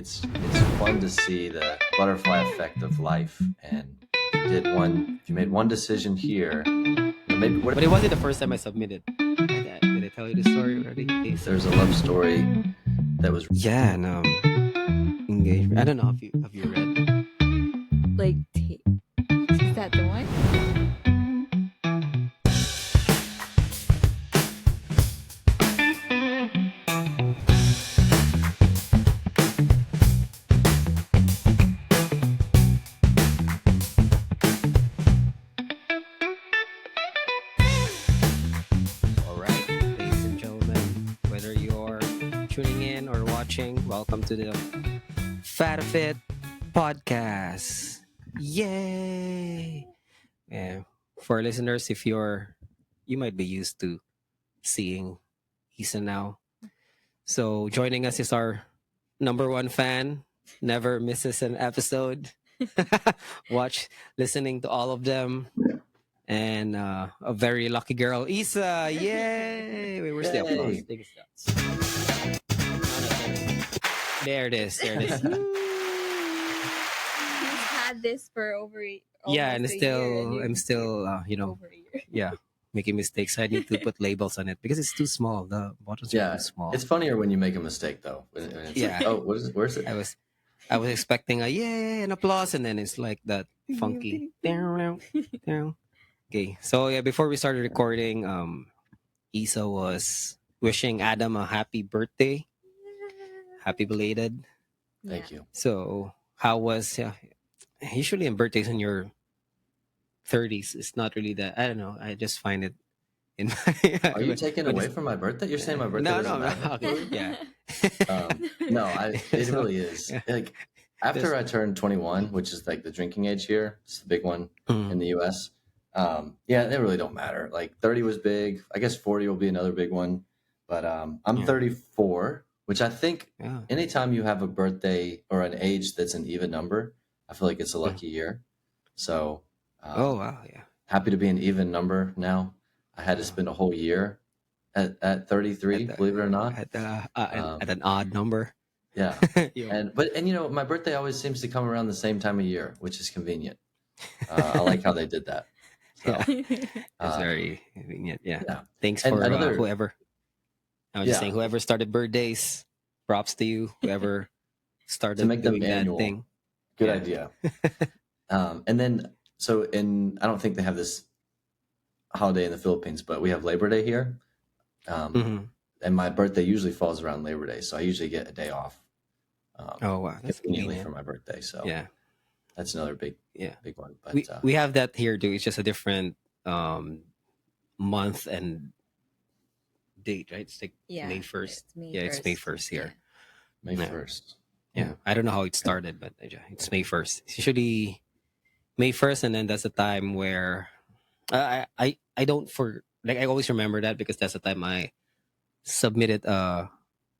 it's fun to see the butterfly effect of life. And if you made one decision here, maybe what But it wasn't the first time I submitted. Did I tell you the story already? there's a love story that was Yeah, and engagement. I don't know if you have you read. Like, is that the one? All right, ladies and gentlemen, whether you're tuning in or watching, welcome to the FFFATAFIT Podcast. Yay! Yeah, for listeners, if you might be used to seeing Yssa now. So joining us is our number one fan. Never misses an episode. Listening to all of them. And a very lucky girl, Yssa. Yay! Wait, where's the applause? Yay. Take a shot. There it is. There it is. He's had this for over Yeah, and almost a still, year, I'm still, over a year. yeah, making mistakes. I need to put labels on it because it's too small. The bottles are too small. It's funnier when you make a mistake though. When it's Yeah. like, oh, where's it? I was expecting a yay and applause, and then it's like that funky. Okay, so yeah, before we started recording, Yssa was wishing Adam a happy birthday, happy belated. Thank you. So how was usually in birthdays in your 30s, it's not really that. I don't know. I just find it in my. Are you taking away from my birthday? You're saying my birthday No, doesn't no, matter? okay, yeah. No, it So, really is. yeah. Like after I turned 21, which is like the drinking age here, it's the big one in the US. Yeah, they really don't matter. Like 30 was big. I guess 40 will be another big one. But I'm 34, which I think anytime you have a birthday or an age that's an even number, I feel like it's a lucky year. So oh wow, yeah. happy to be an even number now. I had to spend a whole year at 33, believe it or not. At an odd number. Yeah. Yeah. And you know, my birthday always seems to come around the same time of year, which is convenient. I like how they did that. So, It's very convenient. Yeah. yeah. Thanks And for another- whoever. I was just saying, whoever started birthdays, props to you. Whoever started To make them doing that annual. thing. Good Yeah. idea. And then, so I don't think they have this holiday in the Philippines, but we have Labor Day here. Mhm. And my birthday usually falls around Labor Day. So I usually get a day off. Oh wow, that's Conveniently convenient. for my birthday. So Yeah, that's another big one. But we have that here too. It's just a different month and date, right? It's like May 1st. It's May 1st here. May 1st. Yeah, I don't know how it started, but it's May 1st. It's usually May 1st, and then that's the time where I don't I always remember that because that's the time I submitted.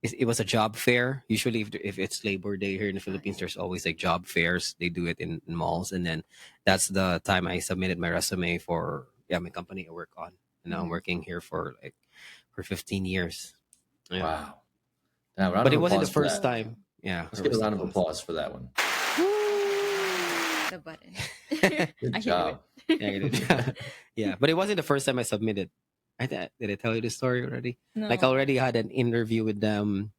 It was a job fair. Usually, if it's Labor Day here in the Philippines, there's always like job fairs. They do it in malls, and then that's the time I submitted my resume for my company I work on, and now I'm working here for 15 years. Yeah. Wow. Now, round But of it wasn't the applause for first that. time. Yeah, Let's get a round of applause for that one. The button. Good I job. Yeah, but it wasn't the first time I submitted. Did I tell you the story already? No. Like I already had an interview with them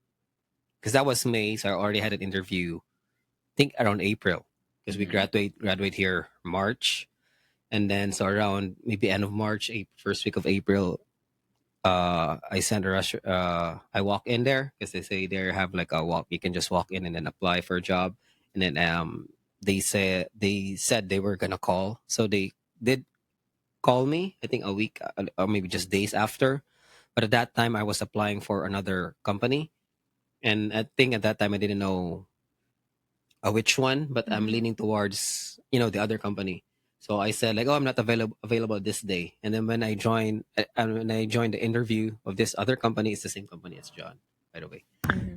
because that was May, so I already had an interview. I think around April because we graduate here March, and then so around maybe end of March, first week of April, I sent a rush. I walk in there because they say they have like a walk. You can just walk in and then apply for a job, and then they said they were gonna call, so they did call me. I think a week or maybe just days after. But at that time, I was applying for another company, and I think at that time I didn't know which one, but I'm leaning towards the other company. So I said like, oh, I'm not available this day. And then when I joined the interview of this other company, it's the same company as John, by the way.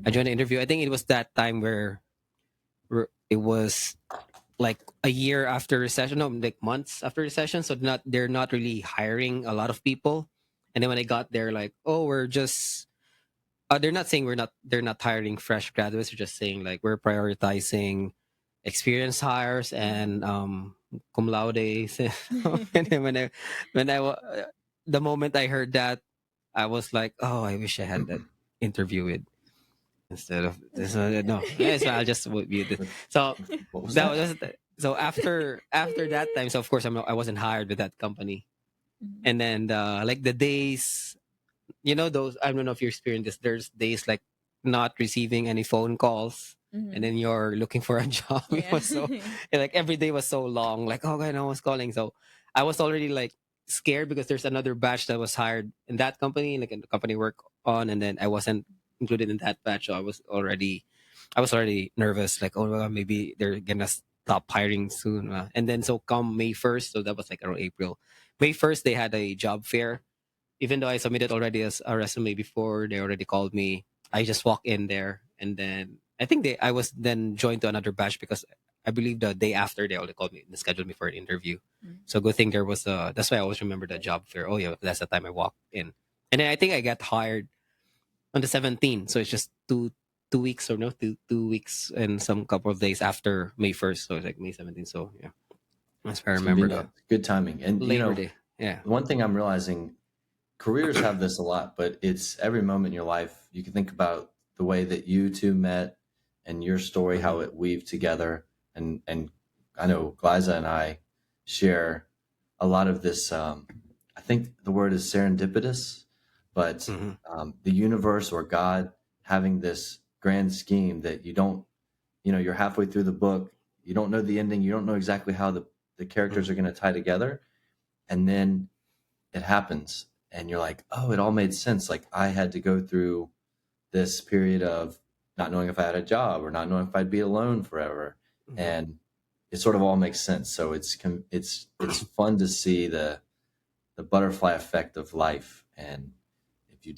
I joined the interview. I think it was that time where it was like a year after recession, no, like months after recession. So they're not really hiring a lot of people. And then when I got there, like, oh, we're just they're not saying they're not hiring fresh graduates. They're just saying like we're prioritizing experienced hires and cum laude. And then the moment I heard that, I was like, oh, I wish I had that interview with instead of this. No, yeah, so I'll just mute it. So What was that that? was so after that time. So of course I wasn't hired with that company, and then like the days, those, I don't know if you experienced this. There's days like not receiving any phone calls, and then you're looking for a job. It was so like every day was so long. Like, oh, God, no one's calling. So I was already like scared because there's another batch that was hired in that company, like in the company I work on, and then I wasn't included in that batch. So I was already nervous. Like, oh, well, maybe they're gonna stop hiring soon. And then so come May 1st, so that was like around April. May 1st, they had a job fair. Even though I submitted already as a resume before, they already called me. I just walked in there, and then I was then joined to another batch because I believe the day after they already called me and scheduled me for an interview. So good thing there was that's why I always remember the job fair. Oh yeah, that's the time I walked in, and then I think I got hired on the 17th. So it's just two weeks or no 2 weeks and some couple of days after May 1st. So it's like May 17th. So yeah, that's why I It's remember convenient. Good timing. And Labor Day. Yeah. one thing I'm realizing, careers have this a lot, but it's every moment in your life. You can think about the way that you two met and your story, how it weaved together. And I know Glyza and I share a lot of this. I think the word is serendipitous, but the universe or God having this grand scheme that you don't, you're halfway through the book, you don't know the ending, you don't know exactly how the characters are going to tie together. And then it happens and you're like, oh, it all made sense. Like I had to go through this period of not knowing if I had a job or not knowing if I'd be alone forever. And it sort of all makes sense. So it's fun to see the butterfly effect of life. And if you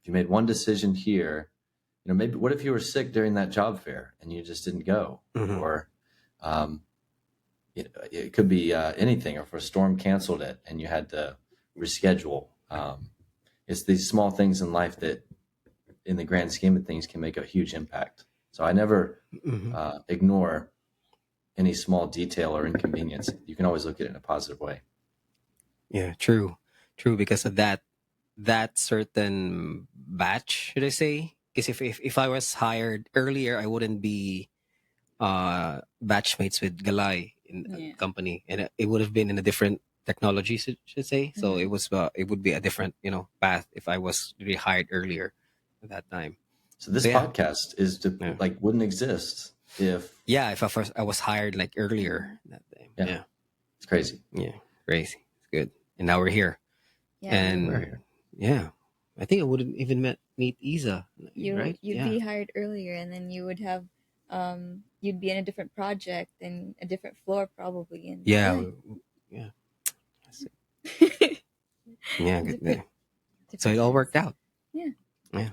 made one decision here, maybe what if you were sick during that job fair and you just didn't go, or it could be anything, or if a storm canceled it and you had to reschedule. It's these small things in life that, in the grand scheme of things, can make a huge impact. So I never ignore any small detail or inconvenience. You can always look at it in a positive way. Yeah, true. Because of that certain batch, should I say? Because if I was hired earlier, I wouldn't be batchmates with Galay in a company, and it would have been in a different technology, should say. So it would be a different path if I was really hired earlier at that time. So this podcast is wouldn't exist if I was hired like earlier that time. Yeah. It's crazy. Yeah, crazy. It's good. And now we're here. Yeah. And we're here. Yeah, I think I wouldn't even meet Yssa, right? You'd be hired earlier, and then you would have, you'd be in a different project and a different floor probably. And yeah. Yeah, good. So it all worked out. Yeah.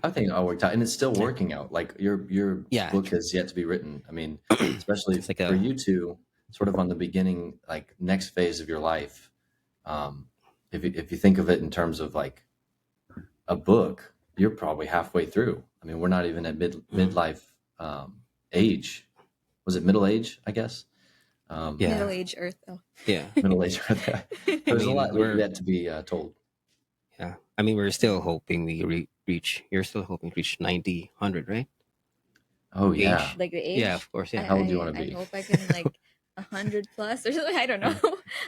I think it all worked out, and it's still working out. Like your book has yet to be written. I mean, especially for you two, sort of on the beginning, like next phase of your life. If you think of it in terms of like a book, you're probably halfway through. I mean, we're not even at midlife age. Was it middle age? I guess. Middle age Earth. Oh. Yeah. Middle age Earth. There's a lot yet to be told. Yeah. I mean, we're still hoping we reach. You're still hoping to reach 90, 100, right? Oh yeah. Age? Like the age? Yeah, of course. Yeah. How old do you want to be? I hope I can 100 plus or something. I don't know.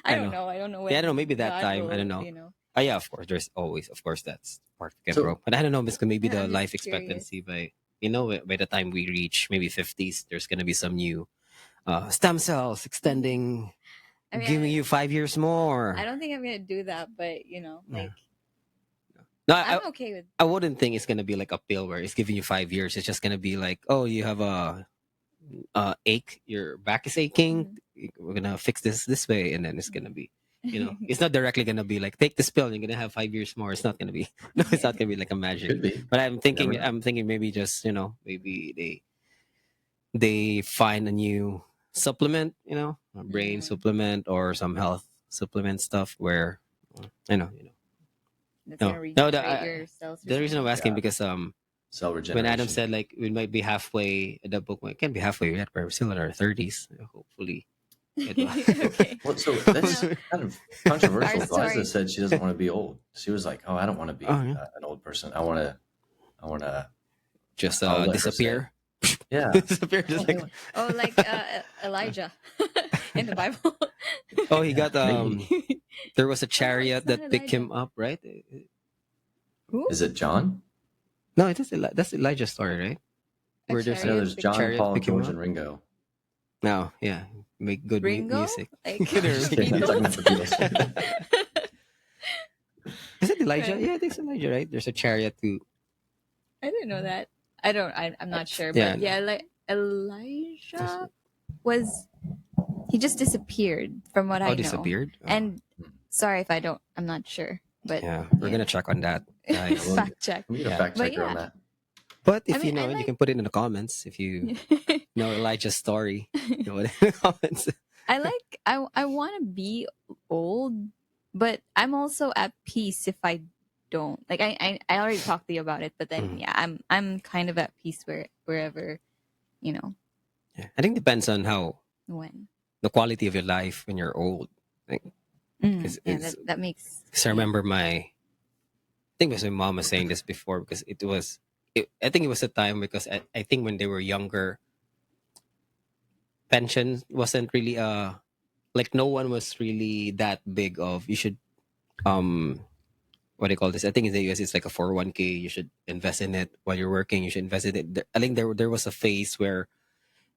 I don't know. I don't know. Yeah, I don't know. Maybe that time. I don't know. Yeah, of course. There's always, of course, that's part of growth. But I don't know. Because maybe the life expectancy by the time we reach maybe 50s, there's gonna be some new stem cells extending, giving you 5 years more. I don't think I'm gonna do that, but No, I'm okay with. I wouldn't think it's gonna be like a pill where it's giving you 5 years. It's just gonna be like, oh, you have a ache, your back is aching. We're gonna fix this way, and then it's gonna be, it's not directly gonna be like take this pill and you're gonna have 5 years more. It's not gonna be. No, it's not gonna be like a magic. Could be. But I'm thinking maybe just maybe they find a new supplement, a brain supplement or some health supplement stuff where That's gonna regenerate your cells. The reason I'm asking because cell when regeneration. Adam said like we might be halfway, the book it can't be halfway yet. We're still in our 30s. Hopefully, it will. Okay. Well, so that's No. kind of controversial. Our story. Liza said she doesn't want to be old. She was like, "Oh, I don't want to be Oh, yeah. an old person. I want to Just I'll let her disappear. yeah." Disappear. Just like Oh, like Elijah in the Bible. oh, he got Maybe. there was a chariot it's not that picked him Elijah. up, right? Who? Is it John? No, it is that's Elijah's story, right? A Where there's chariot No, there's picked- John, chariot Paul, pick him George, up? and Ringo. No, yeah, make good Ringo? music. Like Get her- Just kidding. I'm talking about the Beatles. Is it Elijah? Right. Yeah, I think it's Elijah, right? There's a chariot too. I didn't know that. I'm not sure, Yeah, but yeah, like Elijah was he just disappeared from what I know. Disappeared. Oh, And sorry if I don't. I'm not sure, but yeah, we're gonna check on that, guys. Well, fact check. We need a Yeah. fact But checker on yeah. that. But if I you mean, know I it, you like- can put it in the comments if you know Elijah's story. You know it in the comments. I want to be old, but I'm also at peace if I don't. Like I already talked to you about it, but then Mhm. yeah, I'm kind of at peace wherever, you know, Yeah, I think it depends on how when. the quality of your life when you're old. It's- Yeah, it's- that makes. Because I remember I think it was my mom was saying this before because I think it was a time because I think when they were younger, pension wasn't really like no one was really that big of you should what do you call this? I think in the US it's like a 401k. You should invest in it while you're working. You should invest in it. I think there was a phase where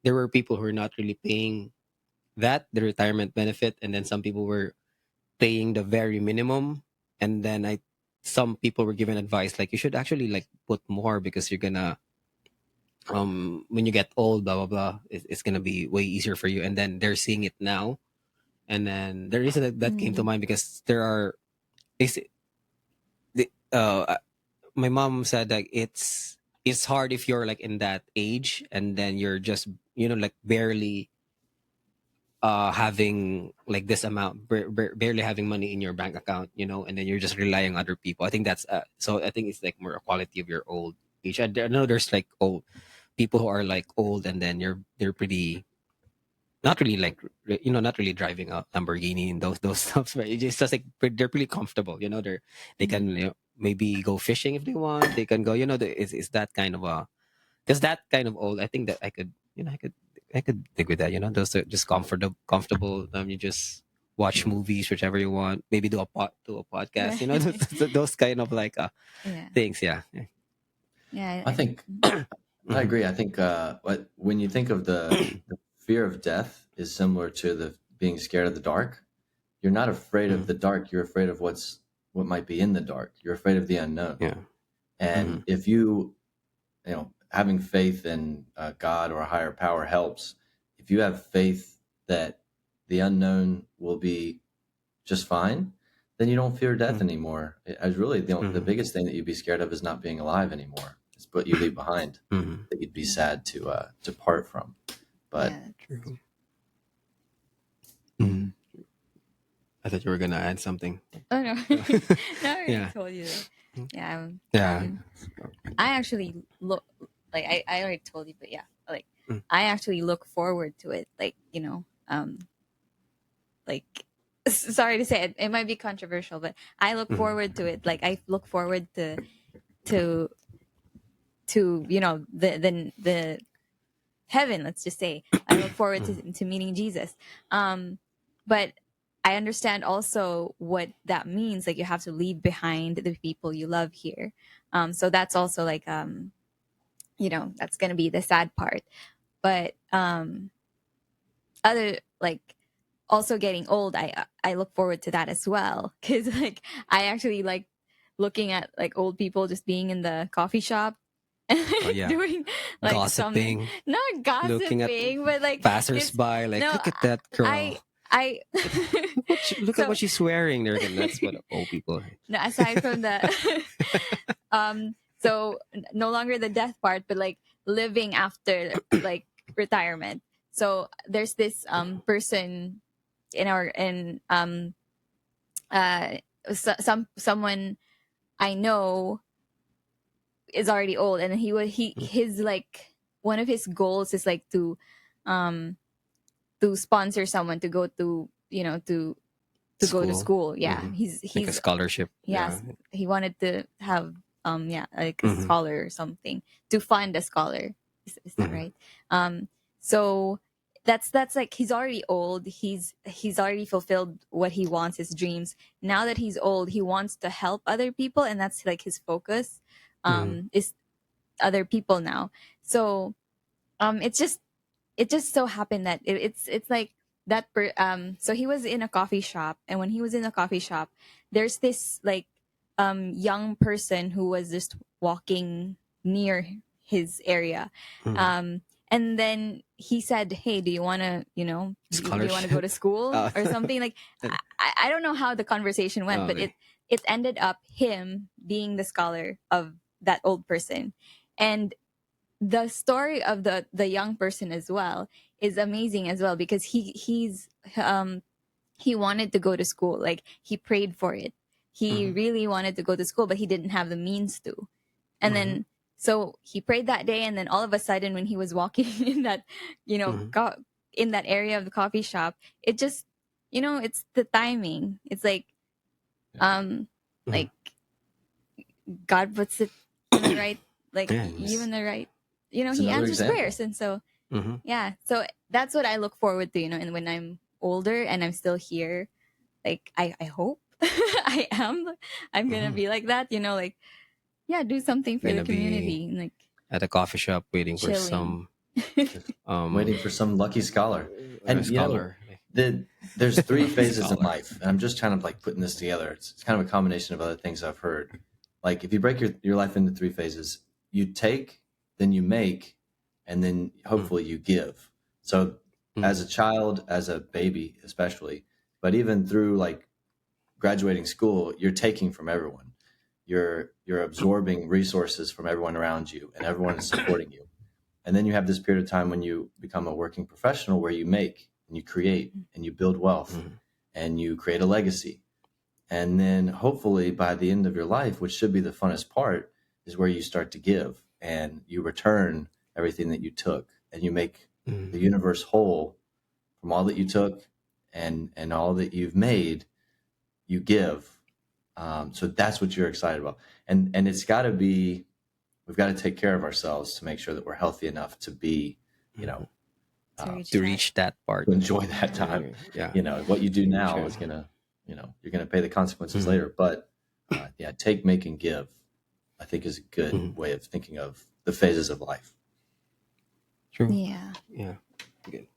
there were people who were not really paying the retirement benefit, and then some people were paying the very minimum, and then some people were given advice like you should actually like put more because you're gonna when you get old, blah blah blah, it's gonna be way easier for you. And then they're seeing it now, and then the reason that came to mind because there are is my mom said like it's hard if you're like in that age and then you're just like barely having like this amount barely having money in your bank account, and then you're just relying on other people. I think that's so I think it's like more a quality of your old age. I know there's like old people who are like old and then they're pretty not really like not really driving a Lamborghini and those stuff, but it's just like they're pretty comfortable, they can maybe go fishing if they want, they can go, it's that kind of because that kind of old, I think that I could I could dig with that, those are just comfortable. You just watch movies whichever you want, maybe do a podcast, those kind of like Yeah. things. Yeah. Yeah. I think I agree. I think when you think of the fear of death is similar to the being scared of the dark. You're not afraid of the dark. You're afraid of what might be in the dark. You're afraid of the unknown. Yeah. And if you having faith in God or a higher power helps. If you have faith that the unknown will be just fine, then you don't fear death anymore. As really the biggest thing that you'd be scared of is not being alive anymore. It's what you leave behind that you'd be sad to part from. But yeah, I thought you were gonna add something. oh no, no, I already Yeah. told you that. Yeah. Yeah. I actually look like I already told you, but yeah, like Mm. I actually look forward to it. Like like sorry to say it, it might be controversial, but I look forward to it. Like I look forward to the heaven. Let's just say I look forward to meeting Jesus. But I understand also what that means. Like you have to leave behind the people you love here. So that's also like that's gonna be the sad part. But other like also getting old, I look forward to that as well, because like I actually like looking at like old people just being in the coffee shop yeah. doing like Gossiping, not looking at gossiping, but like passers-by, like no, look at that girl. I Look So- at what she's wearing. That's what old people. no, aside from that, so no longer the death part, but like living after like retirement. So there's this person someone I know is already old, and his like one of his goals is like to sponsor someone to go to go to school. Yeah, he's like a scholarship. yes, he wanted to have like a Mhm. scholar or something to fund a scholar. Is that right? So that's like he's already old. He's already fulfilled what he wants, his dreams. Now that he's old, he wants to help other people, and that's like his focus. Is other people now. So it just so happened that it's like that so he was in a coffee shop, and when he was in a coffee shop, there's this like young person who was just walking near his area. And then he said, hey, do you want to do you want to go to school or something? Like I don't know how the conversation went, but it ended up him being the scholar of that old person. And the story of the young person as well is amazing as well, because he wanted to go to school. Like he prayed for it. He really wanted to go to school, but he didn't have the means to. And then so he prayed that day, and then all of a sudden when he was walking in that in that area of the coffee shop, it just it's the timing. It's like like God puts it in the right, like even the right, he answers example. prayers. And so yeah, so that's what I look forward to, and when I'm older and I'm still here, like I hope I'm gonna be like that, like do something for the community, like at a coffee shop waiting for chilling. some waiting for some lucky scholar. And scholar. There's three phases in life, and I'm just kind of like putting this together. It's kind of a combination of other things I've heard. Like if you break your life into three phases, you take, then you make, and then hopefully you give. So as a child, as a baby especially, but even through like graduating school, you're taking from everyone. You're absorbing resources from everyone around you, and everyone is supporting you. And then you have this period of time when you become a working professional where you make and you create and you build wealth and you create a legacy. And then hopefully by the end of your life, which should be the funnest part, is where you start to give and you return everything that you took, and you make the universe whole from all that you took and all that you've made. You give. So that's what you're excited about. And it's got to be, we've got to take care of ourselves to make sure that we're healthy enough to be, to reach that part, to enjoy that time. What you do now is gonna, you're gonna pay the consequences later. But take, make, and give, I think, is a good way of thinking of the phases of life. True. Yeah. Good.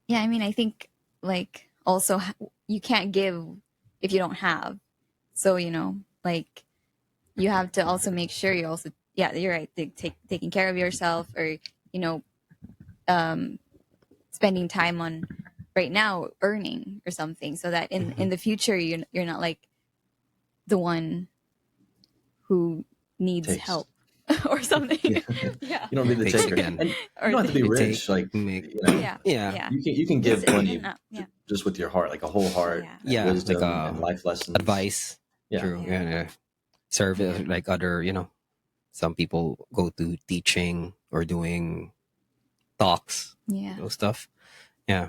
Yeah, I mean, I think like also you can't give if you don't have. So, like you have to also make sure you also, you're right, taking care of yourself, or, spending time on right now earning or something, so that in the future you're not like the one who needs help or something. You don't be the taker again. And you don't have to be rich. Like, you can give plenty just with your heart, like a whole heart, wisdom, like and life lessons, advice. True. Serve like other, some people go to teaching or doing talks, those stuff. Good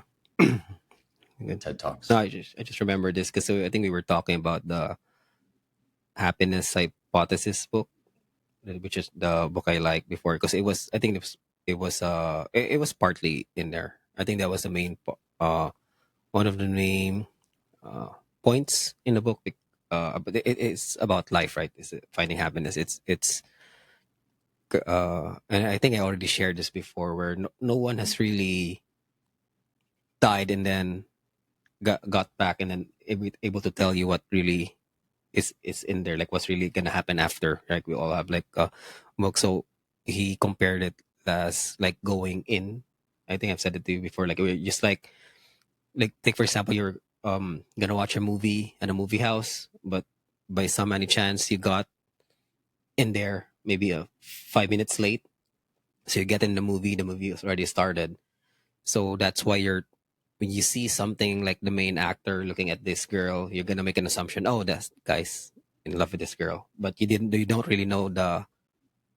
TED Talks. No, I just remember this because I think we were talking about the happiness hypothesis book, which is the book I liked before, because it was partly in there. I think that was the main one of the main points in the book. But it's about life, right? It's finding happiness. It's and I think I already shared this before, where no one has really died and then got back and then able to tell you what really is in there, like what's really gonna happen after. Like we all have like a book. So he compared it as like going in. I think I've said it to you before. Like we're just like take for example, you're gonna watch a movie at a movie house, but by some any chance you got in there maybe 5 minutes late, so you get in the movie has already started. So that's why when you see something like the main actor looking at this girl, you're gonna make an assumption, oh, that guy's in love with this girl, but you don't really know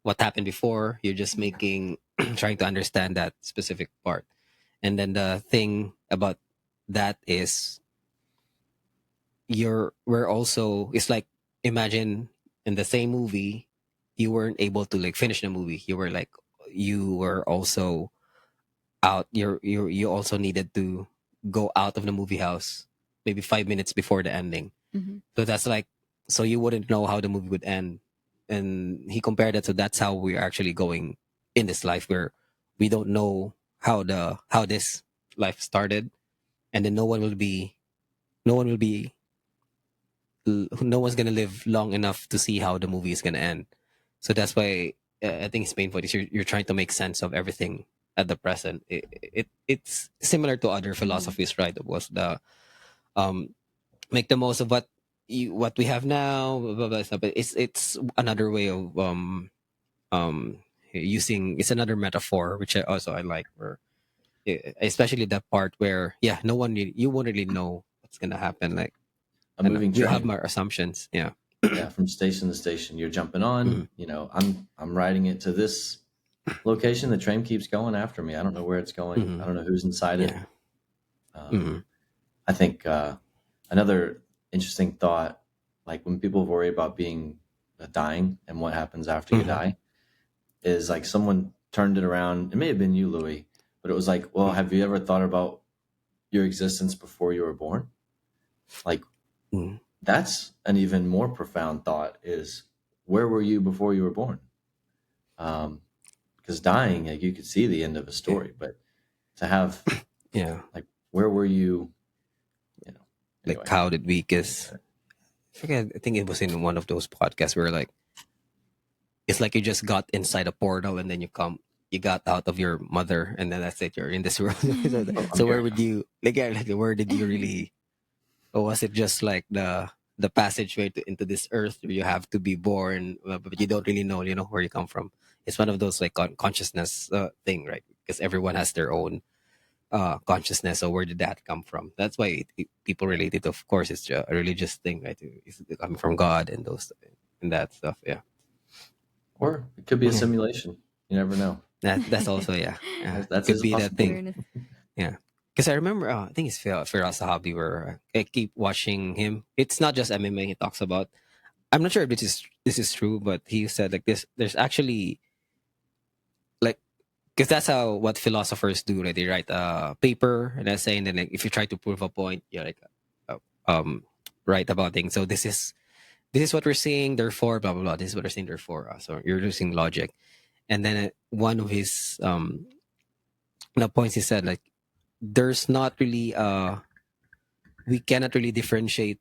what happened before. You're just making trying to understand that specific part. And then the thing about that is we're also, it's like, imagine in the same movie you weren't able to like finish the movie. You were like, you were also out, you also needed to go out of the movie house maybe 5 minutes before the ending. So that's like, so you wouldn't know how the movie would end. And he compared it to, that's how we're actually going in this life, where we don't know how this life started, and then no one will be no one's gonna live long enough to see how the movie is gonna end. So that's why I think it's painful. Is you're trying to make sense of everything at the present. It's similar to other philosophies, right? It was the make the most of what we have now, blah, blah, blah, stuff. But it's another way of using. It's another metaphor which I like, where especially that part where you won't really know what's gonna happen. Like, A moving we have train. our assumptions. Yeah. Yeah, from station to station, you're jumping on. I'm riding it to this location. The train keeps going after me. I don't know where it's going. I don't know who's inside it. Yeah. I think another interesting thought, like when people worry about being dying and what happens after you die, is like someone turned it around. It may have been you, Louie, but it was like, well, have you ever thought about your existence before you were born? Like, that's an even more profound thought, is where were you before you were born? Because dying, like, you could see the end of a story, but to have, like, where were you, anyway. Like, how did we, because I think it was in one of those podcasts where, like, it's like you just got inside a portal and then you got out of your mother, and then that's it, you're in this world. So where would you, like where did you really, or was it just like the passageway into this earth where you have to be born, but you don't really know, where you come from? It's one of those like consciousness thing, right? Because everyone has their own consciousness. So where did that come from? That's why people relate it. Of course, it's a religious thing, right? It's coming from God and that stuff. Yeah. Or it could be a simulation. You never know. That's also That's could be that thing. Awareness. Yeah. Because I remember, I think it's Firas Sahabi, where I keep watching him. It's not just MMA he talks about. I'm not sure if this is true, but he said like this. There's actually, like, because that's what philosophers do, right? They write a paper, an essay, and then like, if you try to prove a point, you like write about things. So this is what we're seeing. Therefore, blah blah blah. This is what we're seeing. Therefore, so you're using logic. And then one of his points, he said, like, there's not really we cannot really differentiate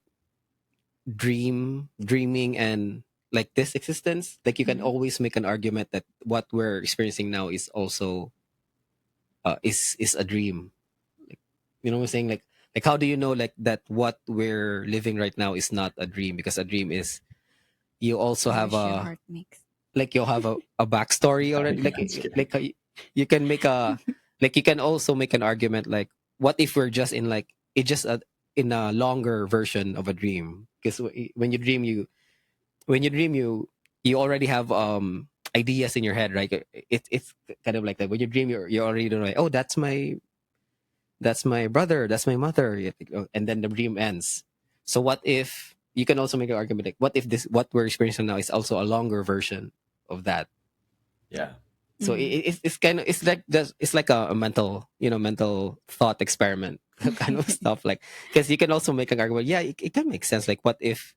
dreaming and like this existence. Like, you can always make an argument that what we're experiencing now is also is a dream. Like, you know what I'm saying? Like how do you know like that what we're living right now is not a dream? Because a dream is, you also have Wish your heart makes. like, you'll have a backstory already. You can make a like, you can also make an argument like, what if we're just in like, it just in a longer version of a dream? Because when you dream, you already have ideas in your head, right? It's kind of like that. When you dream, you already know, like, oh, that's my brother, that's my mother, and then the dream ends. So what if, you can also make an argument like, what if what we're experiencing now is also a longer version of that? Yeah. So it's kind of, it's like a mental thought experiment kind of stuff, like, because you can also make an argument, it can make sense, like, what if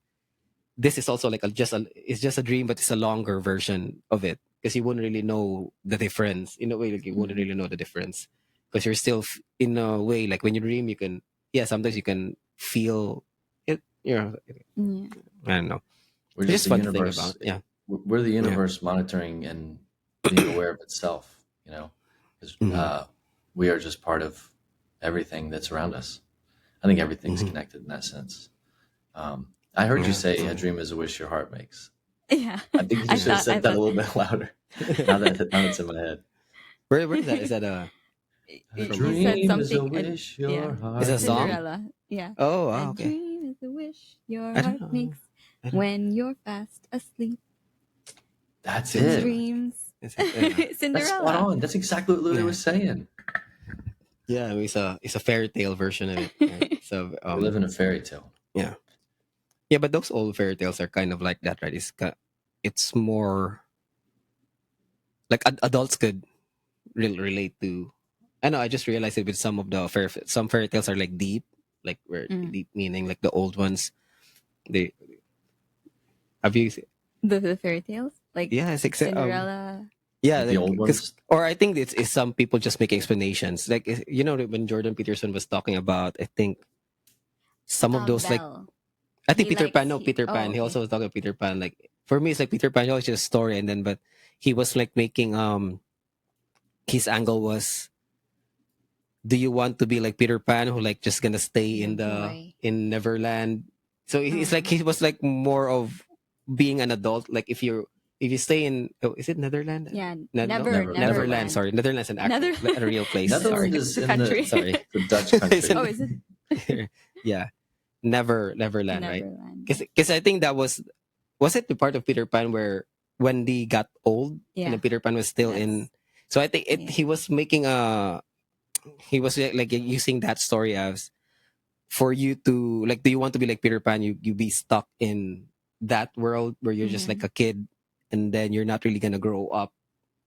this is also like it's just a dream, but it's a longer version of it, because you wouldn't really know the difference in a way, like, you wouldn't really know the difference, because you're still in a way, like, when you dream, you can, sometimes you can feel it, I don't know. We're It's just just the fun to think universe. about. We're the universe monitoring and being aware of itself, because we are just part of everything that's around us. I think everything's connected in that sense. I heard you say a dream is a wish your heart makes. Yeah. I think you should have said that a little bit louder. now that it's in my head. Where is that? Is that a You dream said is a something. wish your heart Is that a song? Cinderella. Yeah. Oh, A wow, okay. dream is a wish your I don't heart know. makes when you're fast asleep. That's in it. dreams. It's, That's Cinderella. spot on. That's exactly what Louie Yeah. was saying. yeah, it's a fairy tale version of it. Right? So We live in a fairy tale. yeah, yeah, but those old fairy tales are kind of like that, right? It's more like adults could relate to. I know. I just realized it with some of the some fairy tales are like deep, like where deep meaning, like the old ones. They have you? The fairy tales, like Yeah, it's Cinderella. yeah, Like the old ones. or I think it's some people just make explanations. Like you know when Jordan Peterson was talking about, I think some of those like Belle. I think He Peter Pan. likes No, he- Peter oh, Pan. He okay. also was talking about Peter Pan. Like for me, it's like Peter Pan. It's just a story, and then but he was like making his angle was, do you want to be like Peter Pan who like just gonna stay in Boy. in Neverland? So it's like Uh-huh. he was like more of being an adult. Like if you stay in is it Netherland? Yeah, No, Neverland. Neverland. Sorry, Netherland's an actual a real place. Netherlands Sorry, is The in country. sorry. the Dutch country. It's in- Oh, is it yeah, Neverland, right? Neverland? Because I think that was it the part of Peter Pan where Wendy got old and Yeah. then Peter Pan was still in. So I think Yeah. he was making he was like using that story as for you to like, do you want to be like Peter Pan? You be stuck in that world where you're just like a kid and then you're not really gonna grow up.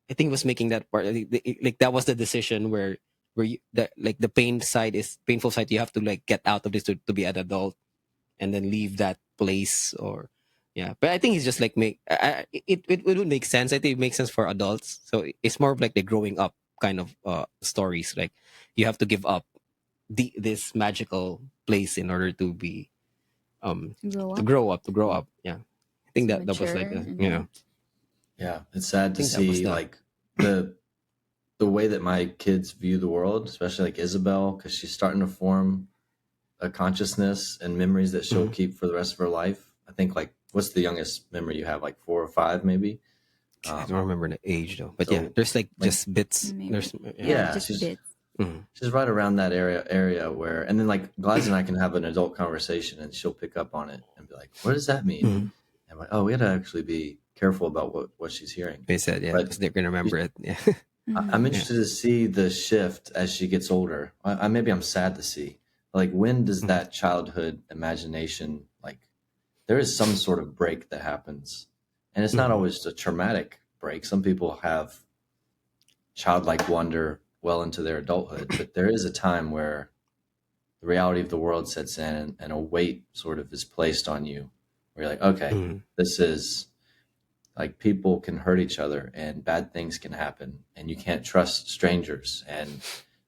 I think he was making that part. I think like that was the decision where you that like the painful side. You have to like get out of this to be an adult and then leave that place or yeah. But I think it's just like it would make sense. I think it makes sense for adults. So it's more of like the growing up kind of stories. Like you have to give up this magical place in order to be Grow to up. grow up. Yeah, I think To that was like mature and- yeah. Yeah, it's sad to think that was see the- like the way that my kids view the world, especially like Isabel, because she's starting to form a consciousness and memories that she'll keep for the rest of her life. I think like what's the youngest memory you have? Like 4 or 5, maybe. I don't remember the age though, but so, yeah, there's like just bits. Maybe. There's Yeah, just she's- bits. She's right around that area where, and then like Gladys and I can have an adult conversation, and she'll pick up on it and be like, "What does that mean?" And I'm like, "Oh, we had to actually be careful about what she's hearing." They said yeah, But- because they're gonna remember it. Yeah. I'm interested to see the shift as she gets older. Maybe I'm sad to see. Like, when does that childhood imagination, like, there is some sort of break that happens. And it's not always a traumatic break. Some people have childlike wonder well into their adulthood, but there is a time where the reality of the world sets in and a weight sort of is placed on you where you're like, okay, this is like people can hurt each other and bad things can happen and you can't trust strangers and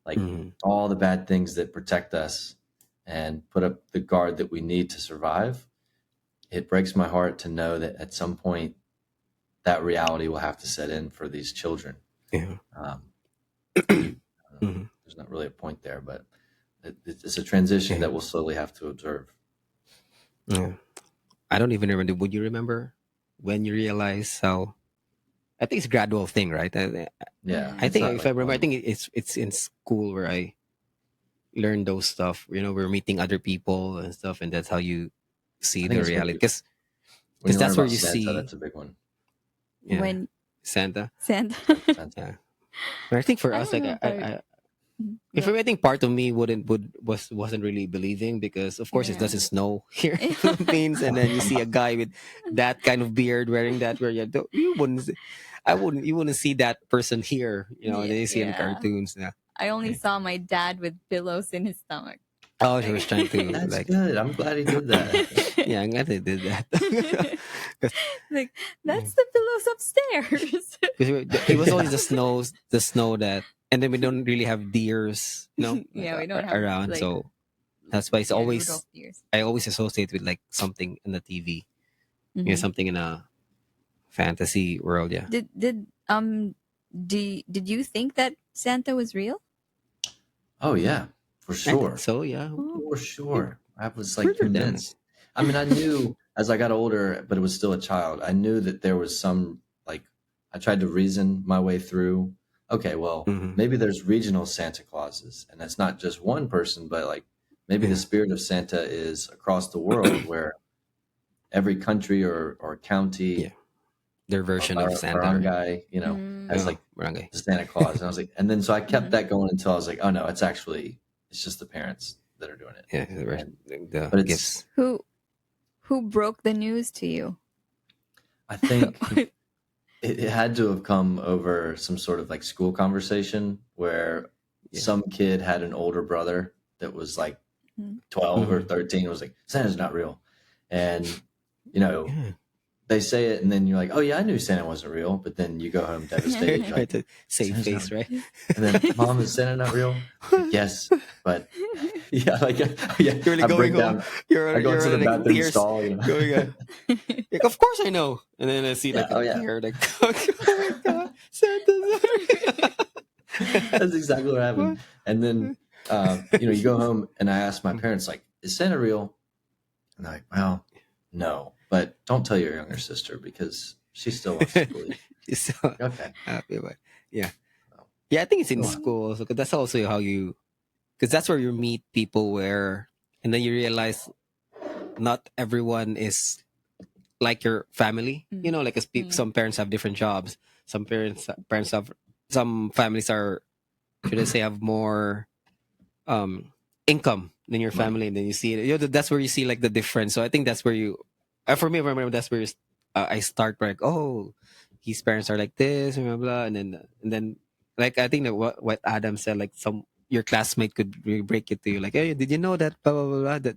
like all the bad things that protect us and put up the guard that we need to survive. It breaks my heart to know that at some point that reality will have to set in for these children. Yeah. There's not really a point there, but it's a transition that we'll slowly have to observe. Yeah. I don't even remember. Would you remember when you realize how? I think it's a gradual thing, right? Yeah. I it's think not if like I remember, I one- think it's in school where I learned those stuff. You know, we're meeting other people and stuff, and that's how you see I think the it's when reality. you- Because when you that's learn where about you Santa, see that's a big one. yeah, When Santa. Santa. Santa. Yeah. But I think for I us, don't like know if I- if I think part of me wasn't really believing because of course it Yeah. doesn't snow here in the Philippines, and then you see a guy with that kind of beard wearing that where you wouldn't you wouldn't see that person here, you know, and then you see in Yeah. cartoons. Yeah. I only saw my dad with pillows in his stomach. Oh, he was trying to That's like good. I'm glad he did that. yeah, I'm glad they did that. Like that's the pillows upstairs. Because it was always the snow that, and then we don't really have deers, you know, Yeah, we don't have, around, like, so that's why it's Yeah, always Rudolph ears. I always associate with like something in the TV, you know, Mhm. something in a fantasy world. Yeah, Did you think that Santa was real? Oh yeah, for I sure. think so. Yeah, For sure. I was like Further down. convinced. I mean, I knew as I got older, but it was still a child. I knew that there was some, like, I tried to reason my way through. Okay, well, Mhm. maybe there's regional Santa Clauses, and that's not just one person, but like maybe the spirit of Santa is across the world where every country or county Yeah. their version of Santa. barangay, as like barangay. Santa Claus. And I was like, and then so I kept that going until I was like, oh no, it's just the parents that are doing it. Yeah, the but it's gifts. Who broke the news to you? I think it had to have come over some sort of like school conversation where some kid had an older brother that was like 12 or 13. It was like, Santa's not real. And, they say it and then you're like, oh yeah, I knew Santa wasn't real. But then you go home devastated. You're like, to save face, right? And then, Mom, is Santa not real? Yes. But yeah, like, You're really going down. I go to the bathroom stall. Going like, of course I know. And then I see like tear, like, oh my God, Santa's not real. That's exactly what happened. And then, you go home and I ask my parents, like, is Santa real? And they're like, well, no, but don't tell your younger sister because she still wants to believe. She's so okay. happy, but yeah. I think it's in school. So that's also how because that's where you meet people and then you realize not everyone is like your family. Like some parents have different jobs. Some some families are, should I say, have more income than your family, and then you see it. That's where you see like the difference. So I think that's where for me, I remember that's where I start like, oh, his parents are like this, blah, blah, and then like I think that what Adam said, like your classmate could break it to you, like, hey, did you know that? Blah blah blah.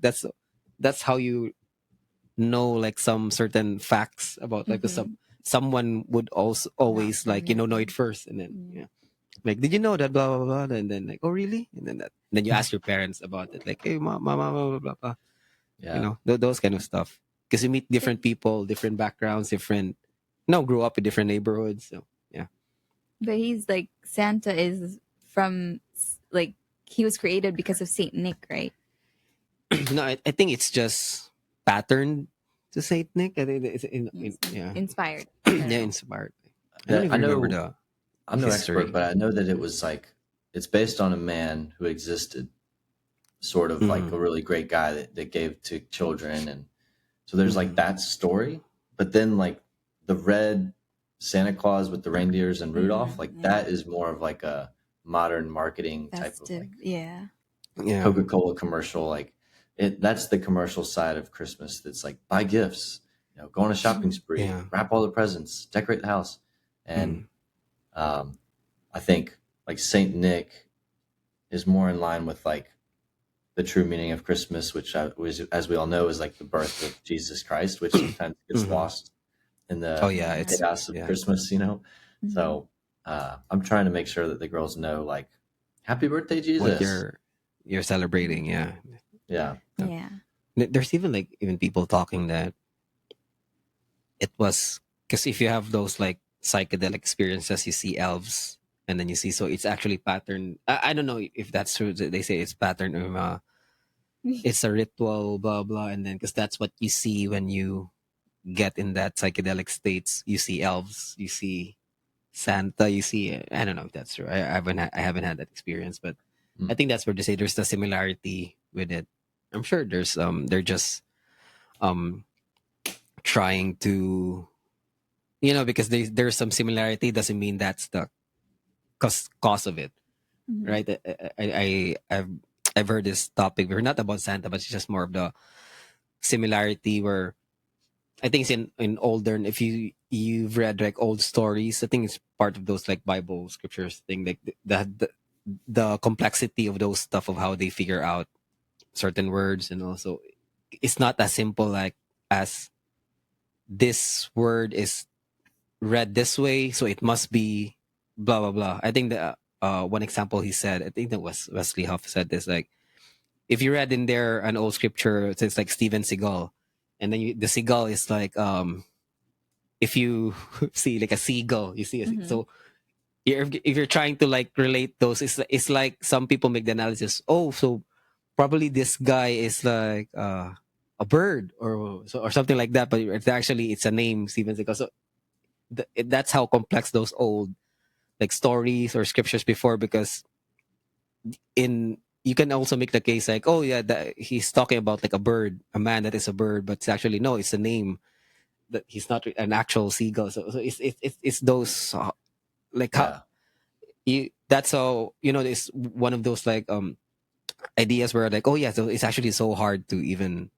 That's how you know like some certain facts about like someone would also always like know it first, and then like, did you know that? Blah blah blah, and then like, oh really? And then you ask your parents about it, like, hey, mama, blah blah blah. Yeah, those kind of stuff. Because you meet different people, different backgrounds, grew up in different neighborhoods. So yeah. But he's like, Santa is from like, he was created because of Saint Nick, right? No, I think it's just patterned to Saint Nick. I think it's inspired. Inspired. I know. I'm no expert, but I know that it was like, it's based on a man who existed, sort of like a really great guy that gave to children. And so there's like that story, but then like the red Santa Claus with the reindeers and Rudolph, like that is more of like a modern marketing type of Coca-Cola commercial. Like that's the commercial side of Christmas. That's like, buy gifts, go on a shopping spree, wrap all the presents, decorate the house. And I think like Saint Nick is more in line with like the true meaning of Christmas, which as we all know, is like the birth of Jesus Christ, which sometimes gets lost in the chaos of Christmas, So I'm trying to make sure that the girls know, like, happy birthday, Jesus. What you're celebrating, Yeah. There's even people talking that it was because if you have those like psychedelic experiences, you see elves, and then you see, so it's actually patterned. I don't know if that's true. They say it's patterned. It's a ritual, blah blah, and then because that's what you see when you get in that psychedelic states. You see elves, you see Santa, you see. I don't know if that's true. I haven't had that experience, but I think that's where they say there's the similarity with it. I'm sure there's they're just trying to, because there's some similarity doesn't mean that's the cause of it, right? I've heard this topic, but not about Santa, but it's just more of the similarity where I think it's in older. If you've read like old stories, I think it's part of those like Bible scriptures thing, like the complexity of those stuff of how they figure out certain words, and also it's not as simple like as this word is read this way, so it must be blah blah blah. I think the one example he said, I think that was Wesley Huff said this, like if you read in there an old scripture, it's like Steven Seagal, and then the seagull is like if you see like a seagull, you see so if you're trying to like relate those, it's like some people make the analysis, oh, so probably this guy is like a bird or something like that, but it's a name, Steven Seagal. So that's how complex those old like stories or scriptures before, because you can also make the case like, oh yeah, that he's talking about like a bird, a man that is a bird, but it's actually no, it's a name that he's not an actual seagull. So it's those like how Yeah. you that's how it's one of those like ideas where like, oh yeah, so it's actually so hard to even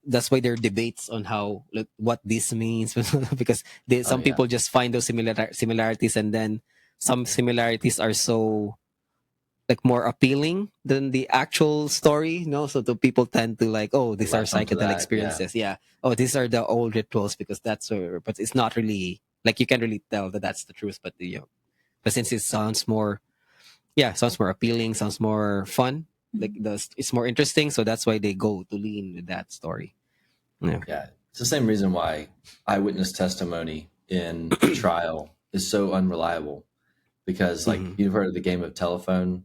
that's why there are debates on how like what this means because Oh some yeah. people just find those similarities, and then some similarities are so like more appealing than the actual story, so the people tend to like, oh, these are Latch onto psychedelic that. Yeah. experiences, yeah. Oh, these are the old rituals because that's where, but it's not really like you can really tell that that's the truth, but but since it sounds more, yeah, sounds more appealing, sounds more fun, like it's more interesting, so that's why they go to lean with that story. Yeah. Yeah. It's the same reason why eyewitness testimony in a trial is so unreliable, because like Mhm. you've heard of the game of telephone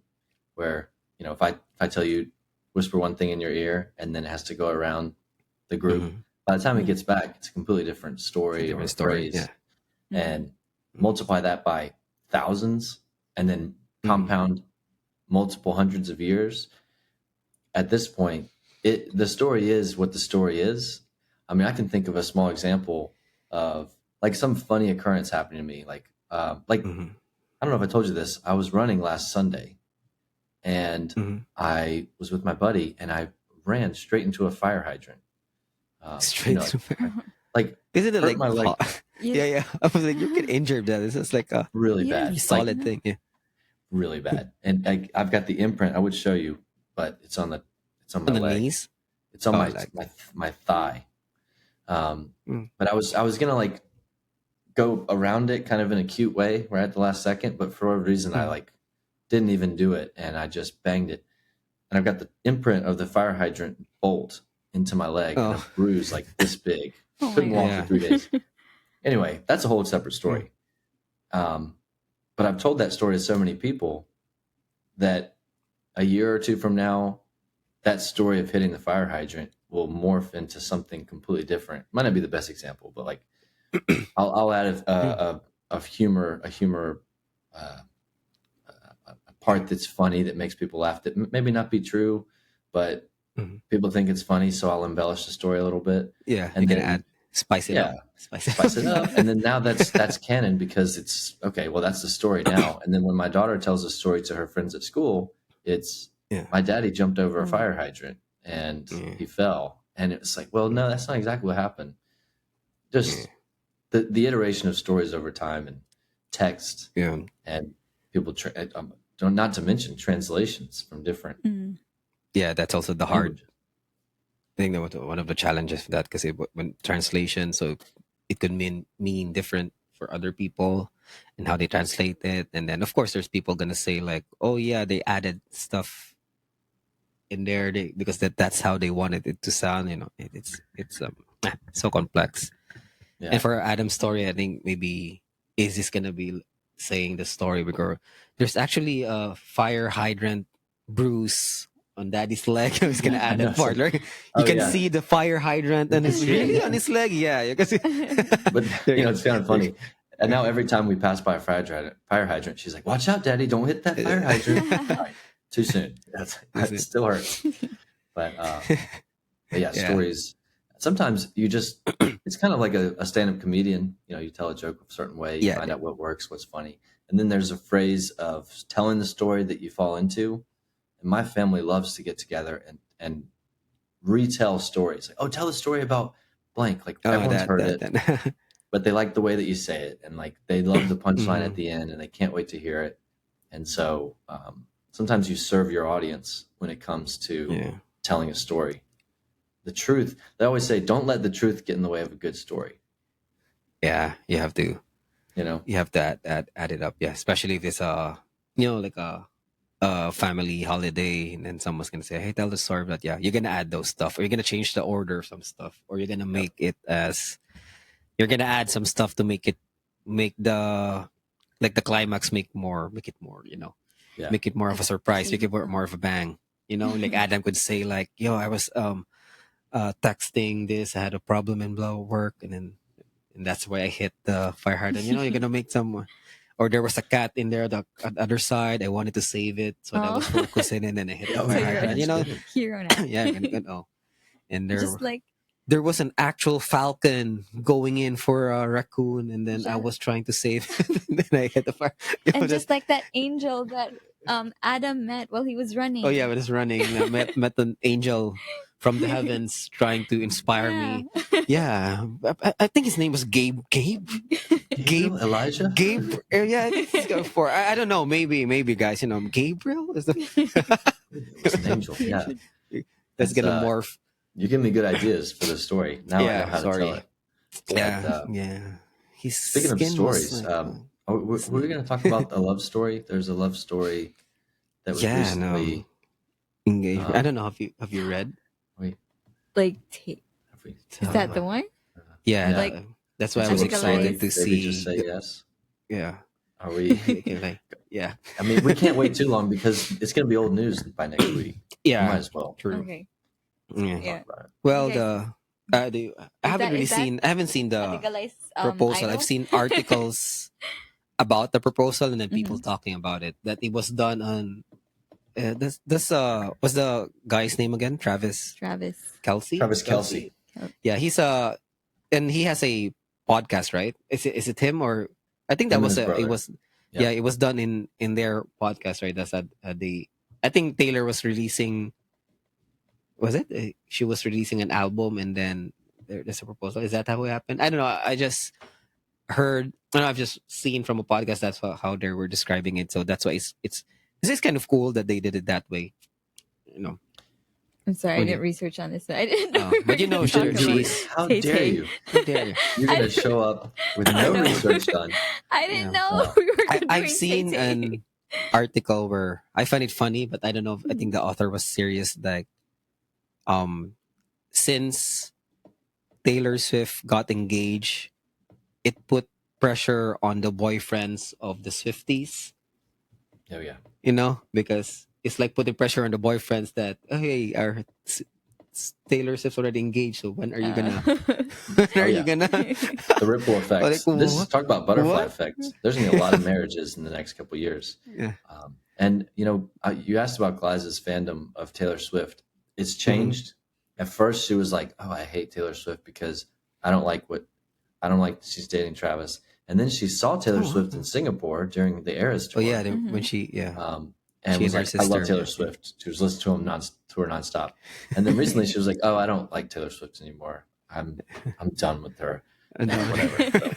where, if I tell you whisper one thing in your ear and then it has to go around the group, Mhm. by the time it gets back, it's a completely different It's a story or different story, phrase. yeah. And multiply that by thousands and then compound multiple hundreds of years. At this point, the story is what the story is. I mean, I can think of a small example of like some funny occurrence happening to me. Like Mhm. I don't know if I told you this. I was running last Sunday, and Mhm. I was with my buddy, and I ran straight into a fire hydrant. Straight to Like isn't it hurt like my leg yeah. I was like, you get injured that this is like a really Yeah. bad, pretty like solid thing, yeah. really bad. And I've got the imprint. I would show you, but it's on my On the leg. knees. It's on Oh, my like my thigh. Mm. But I was gonna like go around it kind of in a cute way right at the last second, but for whatever reason I like didn't even do it, and I just banged it, and I've got the imprint of the fire hydrant bolt into my leg and a Oh. bruise like this big. Oh my Couldn't walk God. for 3 days. Anyway, that's a whole separate story. But I've told that story to so many people that a year or two from now, that story of hitting the fire hydrant will morph into something completely different. Might not be the best example, but like I'll add a humor, uh, a part that's funny that makes people laugh that maybe not be true, but Mhm. people think it's funny, so I'll embellish the story a little bit. Yeah, And you can then add spice it up. spice it up, and then now that's canon because it's okay. Well, that's the story now. And then when my daughter tells a story to her friends at school, it's Yeah. my daddy jumped over a fire hydrant and he fell, and it's like, well, no, that's not exactly what happened. Just the iteration of stories over time and text, Yeah. and people not to mention translations from different Yeah, that's also the hard languages. thing. That one of the challenges for that, because when translation, so it could mean different for other people and how they translate it, and then of course there's people gonna say like, oh yeah, they added stuff in there because that's how they wanted it to sound. It's so complex. Yeah. And for Adam's story, I think maybe is this gonna be saying the story because there's actually a fire hydrant bruise on Daddy's leg. I was gonna add that part. Right? You can see the fire hydrant, and it's really on his leg. Yeah, you can see. But it's kind of funny. And now every time we pass by a fire hydrant, she's like, "Watch out, Daddy! Don't hit that fire hydrant." Right. Too soon. It still hurts. But yeah, stories. Sometimes it's kind of like a stand-up comedian. You tell a joke a certain way, you find out what works, what's funny. And then there's a phrase of telling the story that you fall into. And my family loves to get together and retell stories. Like, oh, tell the story about blank. Like everyone's heard it, but they like the way that you say it. And like, they love the punchline at the end and they can't wait to hear it. And so sometimes you serve your audience when it comes to telling a story. The truth, they always say, don't let the truth get in the way of a good story. Yeah, you have to. You have to add it up. Yeah, especially if it's like a family holiday, and then someone's gonna say, "Hey, tell the story." But yeah, you're gonna add those stuff, or you're gonna change the order of some stuff, or you're gonna make it as you're gonna add some stuff to make the climax make it more, make it more of a surprise, make it more of a bang. Like Adam could say like, "Yo, I was texting this, I had a problem in work, and that's why I hit the fire hydrant." You're gonna make some, or there was a cat in there, the other side. I wanted to save it, so I was focusing, and then I hit the fire hydrant. Hero now. Yeah, and they're Just like there was an actual falcon going in for a raccoon, and then I Yeah. was trying to save it, and then I hit the fire. It And was just like that angel that Adam met while he was running. oh yeah, I was running. I met an angel from the heavens trying to inspire me. Yeah, I think his name was Gabe. Gabe. Elijah? Gabriel. Yeah, I think he's got four. I don't know. Maybe, guys. Gabriel is the. It's an angel. Yeah. That's gonna morph. You give me good ideas for the story. Now I know how to tell it. Yeah, yeah. He's speaking of stories, we're going to talk about a love story. There's a love story that was recently engaged. I don't know. Have you read? Wait, like, is that the one? Yeah, like that's why I was excited to see. Just say yes. Yeah. Are we? Yeah. I mean, we can't wait too long because it's going to be old news by next week. Yeah, might as well. True. Okay. Yeah. Well, I haven't seen the proposal. I've seen articles about the proposal and then people talking about it. That it was done on. This what's the guy's name again? Travis Kelsey. Travis Kelsey. Yeah, he's and he has a podcast, right? Is it him or I think that was it was it was done in their podcast, right? That's at the I think Taylor was releasing. Was it? She was releasing an album and then there's a proposal. Is that how it happened? I don't know. I just heard. I've just seen from a podcast. That's how they were describing it. So that's why it's kind of cool that they did it that way. I'm sorry, I didn't research on this. I didn't know. But she's. How dare you? How dare you? You're gonna show up with no research done. I didn't know we were going to I've seen an article where I find it funny, but I don't know. I think the author was serious. Like, since Taylor Swift got engaged, it put pressure on the boyfriends of the Swifties. Oh yeah. Because it's like putting pressure on the boyfriends that, oh, hey, our Taylor Swift's already engaged, so when are you gonna? The ripple effects. Talk about butterfly effects. There's gonna be a lot of marriages in the next couple of years. Yeah. And you asked about Glyza's fandom of Taylor Swift. It's changed. At first, she was like, "Oh, I hate Taylor Swift because I don't like she's dating Travis." And then she saw Taylor Swift in Singapore during the Eras tour. Oh yeah, when she and was like, "I love Taylor Swift." She was listening to her nonstop. And then recently, she was like, "Oh, I don't like Taylor Swift anymore. I'm done with her." Whatever.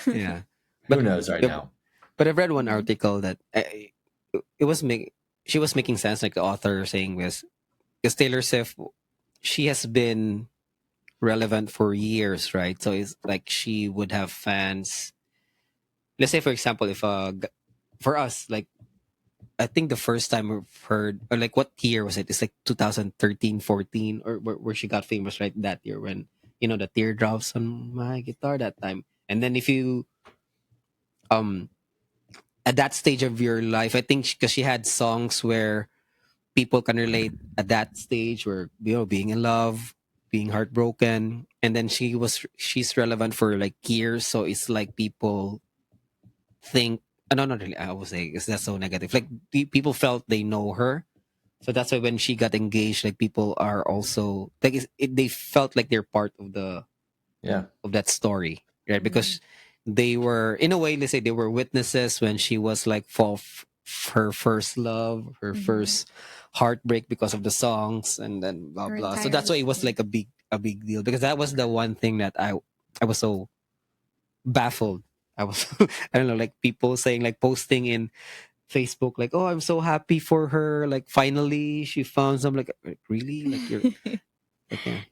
So. Yeah, who knows now? But I've read one article that she was making sense, like the author saying was, because Taylor Swift, she has been relevant for years, right? So it's like she would have fans. Let's say, for example, if for us, like, I think the first time we've heard, or like, what year was it? It's like 2013, 14, or where she got famous, right? That year when, the teardrops on my guitar that time. And then if you, at that stage of your life, I think because she had songs where people can relate at that stage where, being in love, being heartbroken. And then she's relevant for like years. So it's like people think, no, not really. I would say that's so negative. Like people felt they know her. So that's why when she got engaged, like people are also like they felt like they're part of of that story, right? Because they were, in a way, let's say they were witnesses when she was like her first love, her first heartbreak because of the songs, and then blah blah. So that's why it was like a big deal, because that was the one thing that I was so baffled. I was I don't know, like people saying, like posting in Facebook, like, oh, I'm so happy for her, like finally she found some, like, really, like you're okay.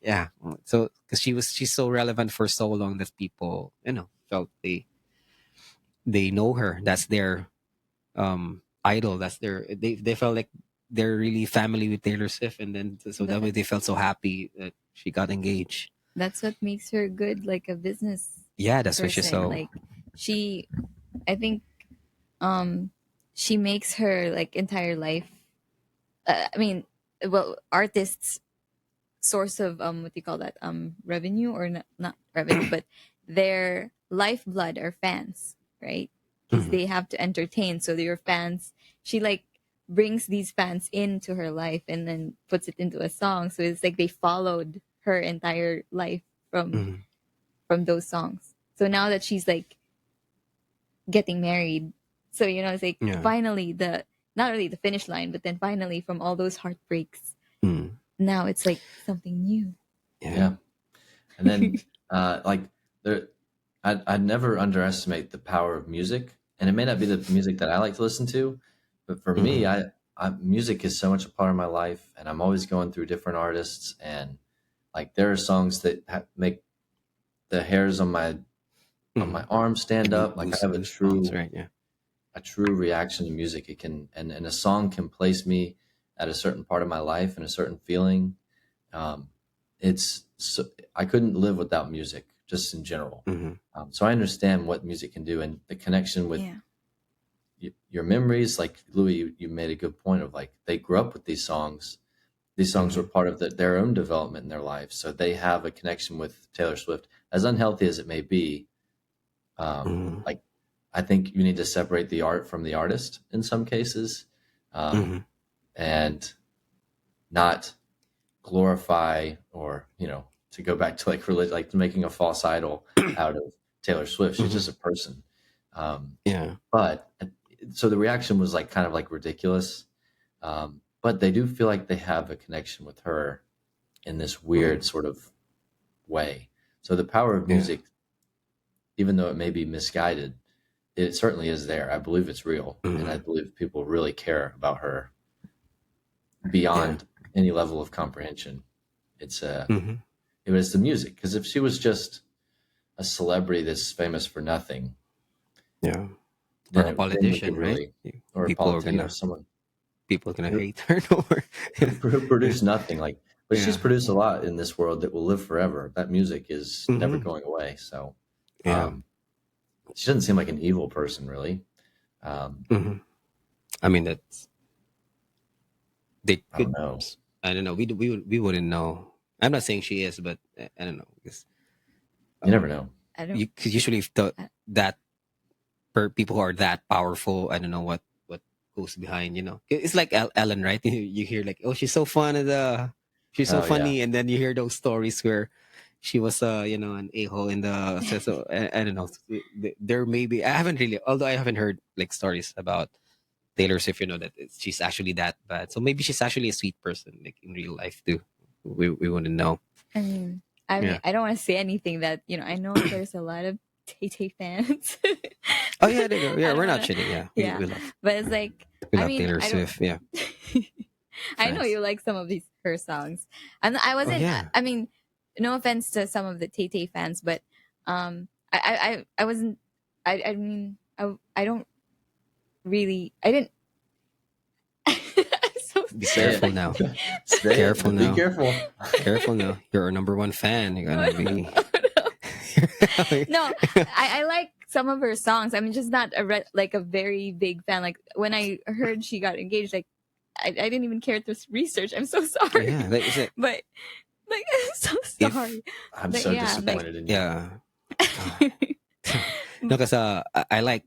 Yeah. So because she's so relevant for so long that people felt they know her. That's their idol. That's they felt like they're really family with Taylor Swift, and then so that way they felt so happy that she got engaged. That's what makes her good, like a business. Yeah, that's why she's so like I think she makes her like entire life. Artists' source of what do you call that, revenue, or not revenue, but their lifeblood are fans, right? Because they have to entertain, so your fans, she like brings these fans into her life and then puts it into a song. So it's like they followed her entire life Mm-hmm. from those songs. So now that she's like getting married, so it's like Yeah. finally not really the finish line, but then finally from all those heartbreaks, Mm. now it's like something new. Yeah. And then like there, I'd never underestimate the power of music. And it may not be the music that I like to listen to, but for me, Mhm. music is so much a part of my life, and I'm always going through different artists. And like there are songs that make the hairs on my Mhm. arm stand up. Like I have Goosebumps, right? Yeah. a true reaction to music. It can, and a song can place me at a certain part of my life and a certain feeling. Um, it's so, I couldn't live without music, just in general. Mm-hmm. So I understand what music can do, and the connection with Yeah. your memories. Like Louis, you made a good point of like they grew up with these songs. These songs were part of their own development in their lives, so they have a connection with Taylor Swift, as unhealthy as it may be. Mm-hmm. Like I think you need to separate the art from the artist in some cases, Mm-hmm. and not glorify or to go back to like religion, like making a false idol out of Taylor Swift. She's just a person. Yeah. But so the reaction was like kind of like ridiculous. But they do feel like they have a connection with her in this weird sort of way. So the power of Yeah. music, even though it may be misguided, it certainly is there. I believe it's real, and I believe people really care about her beyond any level of comprehension. It's Mm-hmm. it was the music, because if she was just a celebrity that's famous for nothing, Yeah. Or then a then we politician, could right? really, or a People are politician, gonna someone who, hate her. Or who produced nothing. Like, but she's yeah. produced a lot in this world that will live forever. That music is never Mm-hmm. going away. So, Yeah. she doesn't seem like an evil person, really. Mm-hmm. I mean, they I don't could. know. I don't know. We wouldn't know. I'm not saying she is, but I don't know because You never know. I don't. cause usually if that people who are that powerful, I don't know what goes behind. It's like Ellen, right? You hear like, oh, she's so Oh yeah, funny, and then you hear those stories where she was an a-hole in the so I don't know. There may be, I haven't really, although I haven't heard like stories about Taylor Swift, that she's actually that bad. So maybe she's actually a sweet person, like in real life too. We wouldn't know. I mean, Yeah. I don't want to say anything that I know there's a lot of Tay fans. Oh yeah, there you go. I Yeah, don't we're not wanna- shitting. Yeah, Yeah, we love but it's like Taylor I don't. Swift. Yeah, I know fans. you like some of her songs, and I Oh wasn't. yeah. I mean, no offense to some of the Tay Tay fans, but I wasn't. I mean, I don't really. I didn't. I'm so Be say careful it. now. Say it. Careful Be now. careful. Careful now. You're our number one fan. You're gonna be. No, I like some of her songs. I'm just not like a very big fan. Like when I heard she got engaged, like I didn't even care to research. I'm so sorry. Yeah, like, is it, But like I'm so If- sorry. I'm But so yeah, disappointed in you. yeah. No, because I like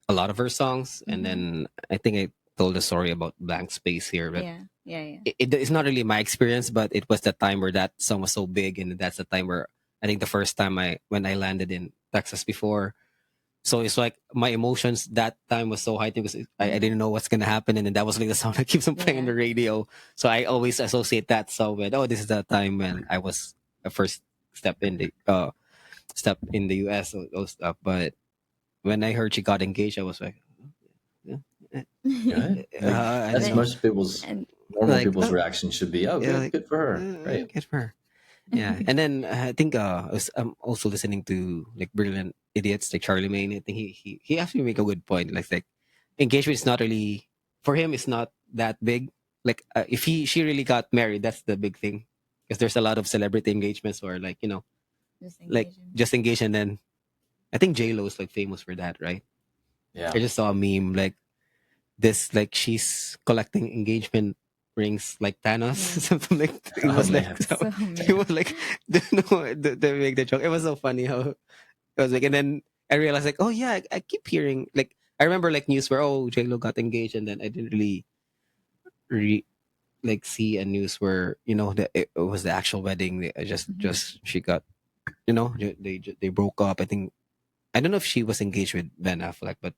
a lot of her songs, and then I think I told a story about Blank Space here, but yeah. it's not really my experience, but it was the time where that song was so big, and that's the time where I think the first time when I landed in Texas before. So it's like my emotions that time was so high because I didn't know what's gonna happen, and then that was like the song that keeps on playing on the radio. So I always associate that song with, oh, this is the time when I was a first step in the US, or those stuff. But when I heard she got engaged, I was like, yeah, Good. I That's don't know. most people's And normal Like, people's oh, reaction should be, oh, yeah, good, like, good for her. Right. good for her. Yeah, and then I think I'm also listening to like Brilliant Idiots, like Charlemagne. I think he actually make a good point. Like engagement is not really for him. It's not that big. Like if she really got married, that's the big thing. Because there's a lot of celebrity engagements or like like just engaged, and then I think J Lo is like famous for that, right? Yeah. I just saw a meme like this, like she's collecting engagement rings like Thanos, something like it Oh, was man. like so, So, it was like they make the joke. It was so funny how it was like, and then I realized like, oh yeah, I keep hearing like I remember like news where J Lo got engaged, and then I didn't really like see a news where it was the actual wedding. Just she got they broke up. I don't know if she was engaged with Ben Affleck, but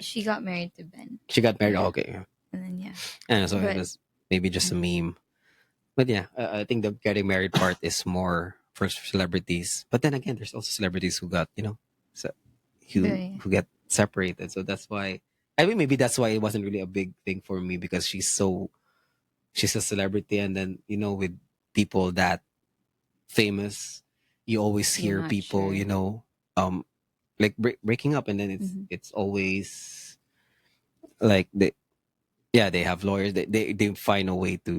She got married to Ben. she got married. Yeah. Oh, okay, And then yeah. and so But- it was maybe just a meme. But yeah, I think the getting married part is more for celebrities. But then again, there's also celebrities who got so, Yeah. who get separated. So that's why I mean maybe that's why it wasn't really a big thing for me because she's a celebrity, and then with people that famous, you always You're hear not people sure. like breaking up, and then it's always like they have lawyers, they find a way to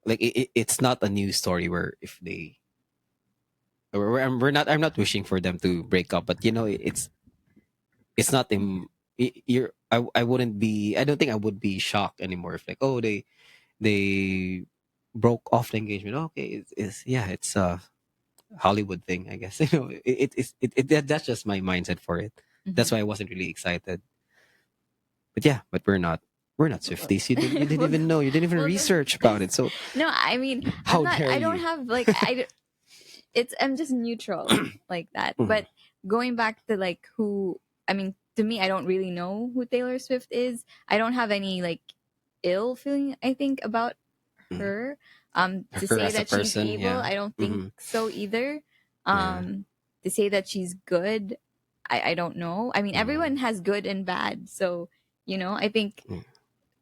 like it's not a news story where if they I'm not wishing for them to break up, but it's not them. I wouldn't be. I don't think I would be shocked anymore if like they broke off the engagement. Okay, it's a Hollywood thing, I guess. That's just my mindset for it. That's why I wasn't really excited. But yeah, but we're not Swifties. You didn't even know. You didn't even research about it. So No, I mean, How I'm not. dare I don't you. have like I'm just neutral like that. Mhm. But going back to like who, I mean, to me, I don't really know who Taylor Swift is. I don't have any like ill feeling, I think, about her. To Her say as a that she's person, evil, yeah. I don't think Mhm. so either. Yeah. To say that she's good, I don't know. I mean, everyone has good and bad, so I think Mm.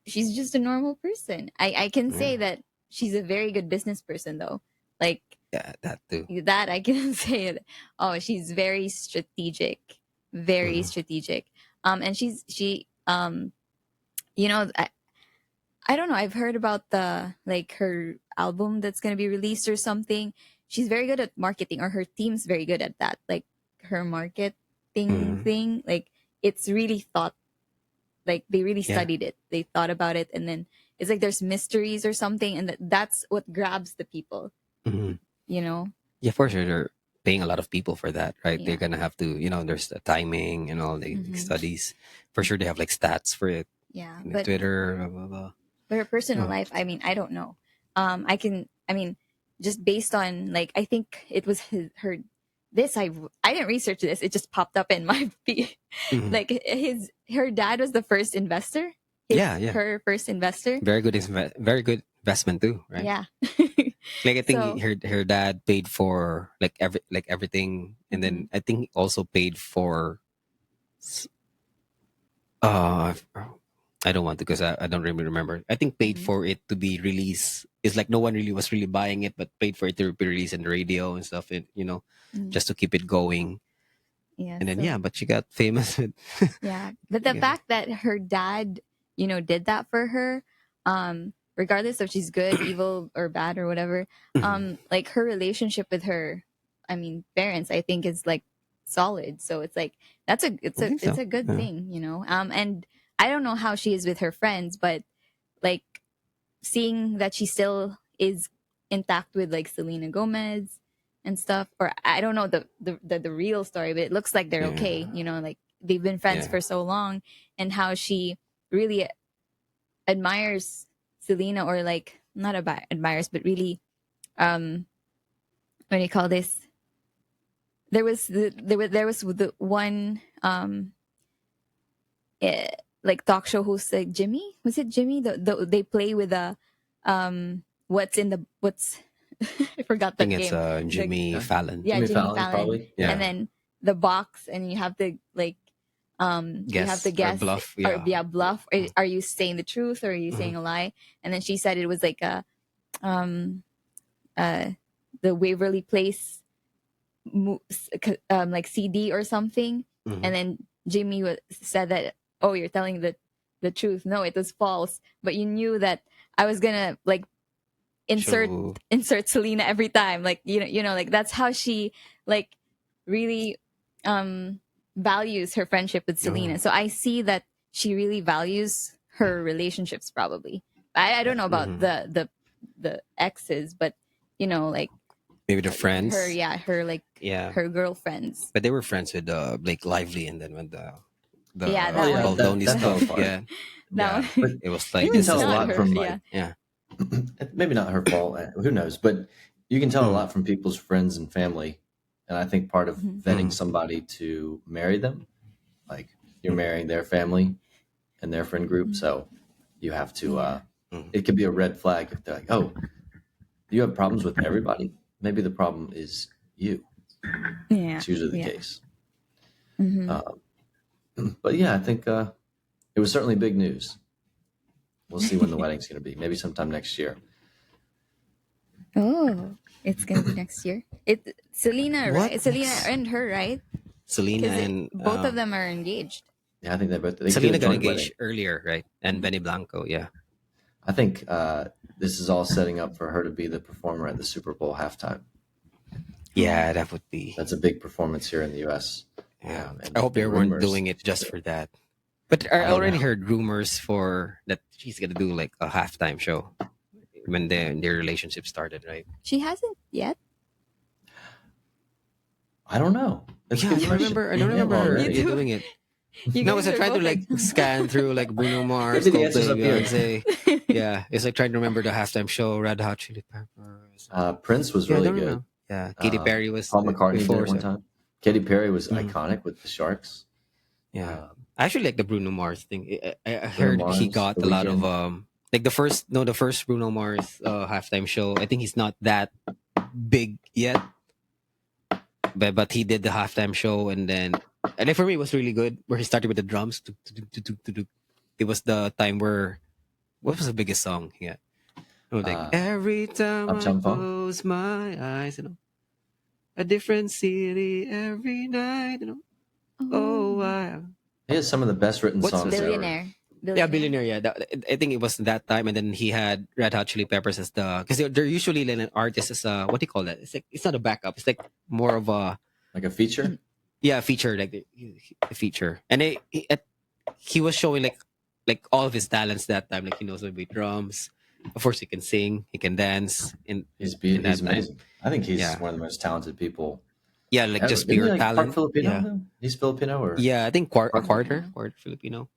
she's just a normal person. I can say Yeah. that she's a very good business person, though. Like Yeah, that too. that, I can say it. Oh, she's very strategic, very Mhm. strategic. And you know, I don't know. I've heard about the like her album that's gonna be released or something. She's very good at marketing, or her team's very good at that. Like her marketing Mhm. thing, like it's really thought. Like they really Yeah. studied it. They thought about it, and then it's like there's mysteries or something, and that's what grabs the people. Mhm. You know? Yeah, for sure. They're paying a lot of people for that, right? Yeah. They're gonna have to, there's the timing and all the Mhm. studies. For sure, they have like stats for it. Yeah, And but Twitter, blah blah blah. for her personal Oh. life, I mean, I don't know. I mean, just based on like, I think it was her. This I didn't research this. It just popped up in my feed. Mhm. Like her dad was the first investor. Yeah. Her first investor. Very good, very good investment too, right? Yeah. Like I think So- her dad paid for like everything, and then I think he also paid for. Uh, I don't want to because I don't really remember. I think paid for it to be released. It's like no one really was really buying it, but paid for it to be released in the radio and stuff, and just to keep it going. Yeah. And then so- but she got famous with. Yeah. But the Yeah. fact that her dad, did that for her, regardless if she's good, evil, or bad or whatever, like her relationship with her, I mean, parents, I think is like solid. So it's like it's I think so. a good Yeah. thing, and I don't know how she is with her friends, but like seeing that she still is intact with like Selena Gomez and stuff, or I don't know the real story, but it looks like they're okay. Like they've been friends Yeah. for so long, and how she really admires Selena, or like not admires, but really, what do you call this? There was the one like talk show host, like Jimmy. Was it Jimmy? They play with the what's I forgot I that think it's game. Jimmy Fallon. Yeah, Jimmy Jimmy Fallon, Fallon. probably. Yeah. And then the box, and you have to like you have to Or guess bluff, or yeah. bluff. Are you saying the truth, or are you saying a lie? And then she said it was like a the Waverly Place like CD or something. Mhm. And then Jimmy said that, oh, you're telling the truth. No, it was false. But you knew that I was gonna like insert Selena every time. Like like that's how she like really values her friendship with Selena. So I see that she really values her relationships, probably. I don't know about the exes, but like Maybe they're friends. her like Yeah. her girlfriends. But they were friends with Blake Lively, and then when the Yeah, that one. Baldoni That fell stuff. apart. Yeah, That yeah. one. But It was It like you can was tell a not lot her. from Yeah. yeah. maybe not her fault. Who knows? But you can tell a Mm. lot from people's friends and family. And I think part of Mhm. vetting Mm. somebody to marry them, like you're marrying their family and their friend group, so you have to. Yeah. Mm. It could be a red flag if they're like, "Oh, you have problems with everybody. Maybe the problem is you." Yeah. It's usually the Yeah. case. Mhm. But yeah, I think it was certainly big news. We'll see when the wedding's going to be. Maybe sometime next year. Oh, it's gonna be next year. Selena, What? right? Selena Next? and her, right? Selena Because and both of them are engaged. Yeah, I think they could do Selena a got joint wedding. engaged earlier, right? And Benny Blanco, yeah. I think this is all setting up for her to be the performer at the Super Bowl halftime. Yeah, that would be. That's a big performance here in the U.S. Yeah. And I hope they the weren't rumors- doing it just for that. But I don't already know. heard rumors for that she's gonna do like a halftime show when their relationship started, right? She hasn't yet. I don't know. That's a Yeah, good I question. remember. I don't Yeah, remember well, her You do. doing it. You No, guys it's like are trying to both like scan through like Bruno Mars, Maybe the answer's Coldplay, up here. Beyonce. Yeah, it's like trying to remember the halftime show, Red Hot Chili Peppers. Prince was Yeah, I really don't good. remember. Yeah, Katy Perry was Paul McCartney before. did it one So, time. Katy Perry was Mhm. iconic with the Sharks. yeah, I actually like the Bruno Mars thing. I Bruno heard he Mars, got The a lot of Weeknd. like the first Bruno Mars halftime show. I think he's not that big yet, but he did the halftime show, and then for me it was really good where he started with the drums. It was the time where what was the biggest song? Yeah, it was like every time I Uptown Funk? close my eyes, a different city every night. Oh, He has some of the best written What's songs ever. Billionaire. yeah, Billionaire. Yeah, I think it was that time, and then he had Red Hot Chili Peppers as because they're usually like an artist as what do you call that? It's like it's not a backup. It's like more of a Like a feature? feature, like the feature. And he was showing like all of his talents that time. Like he knows how to beat drums. Of course, he can sing, he can dance, and He's in that amazing. I think he's Yeah. one of the most talented people. yeah, like just Isn't he pure like part talent. Filipino? Yeah, Though? He's Filipino or yeah. I think a Filipino. quarter Filipino,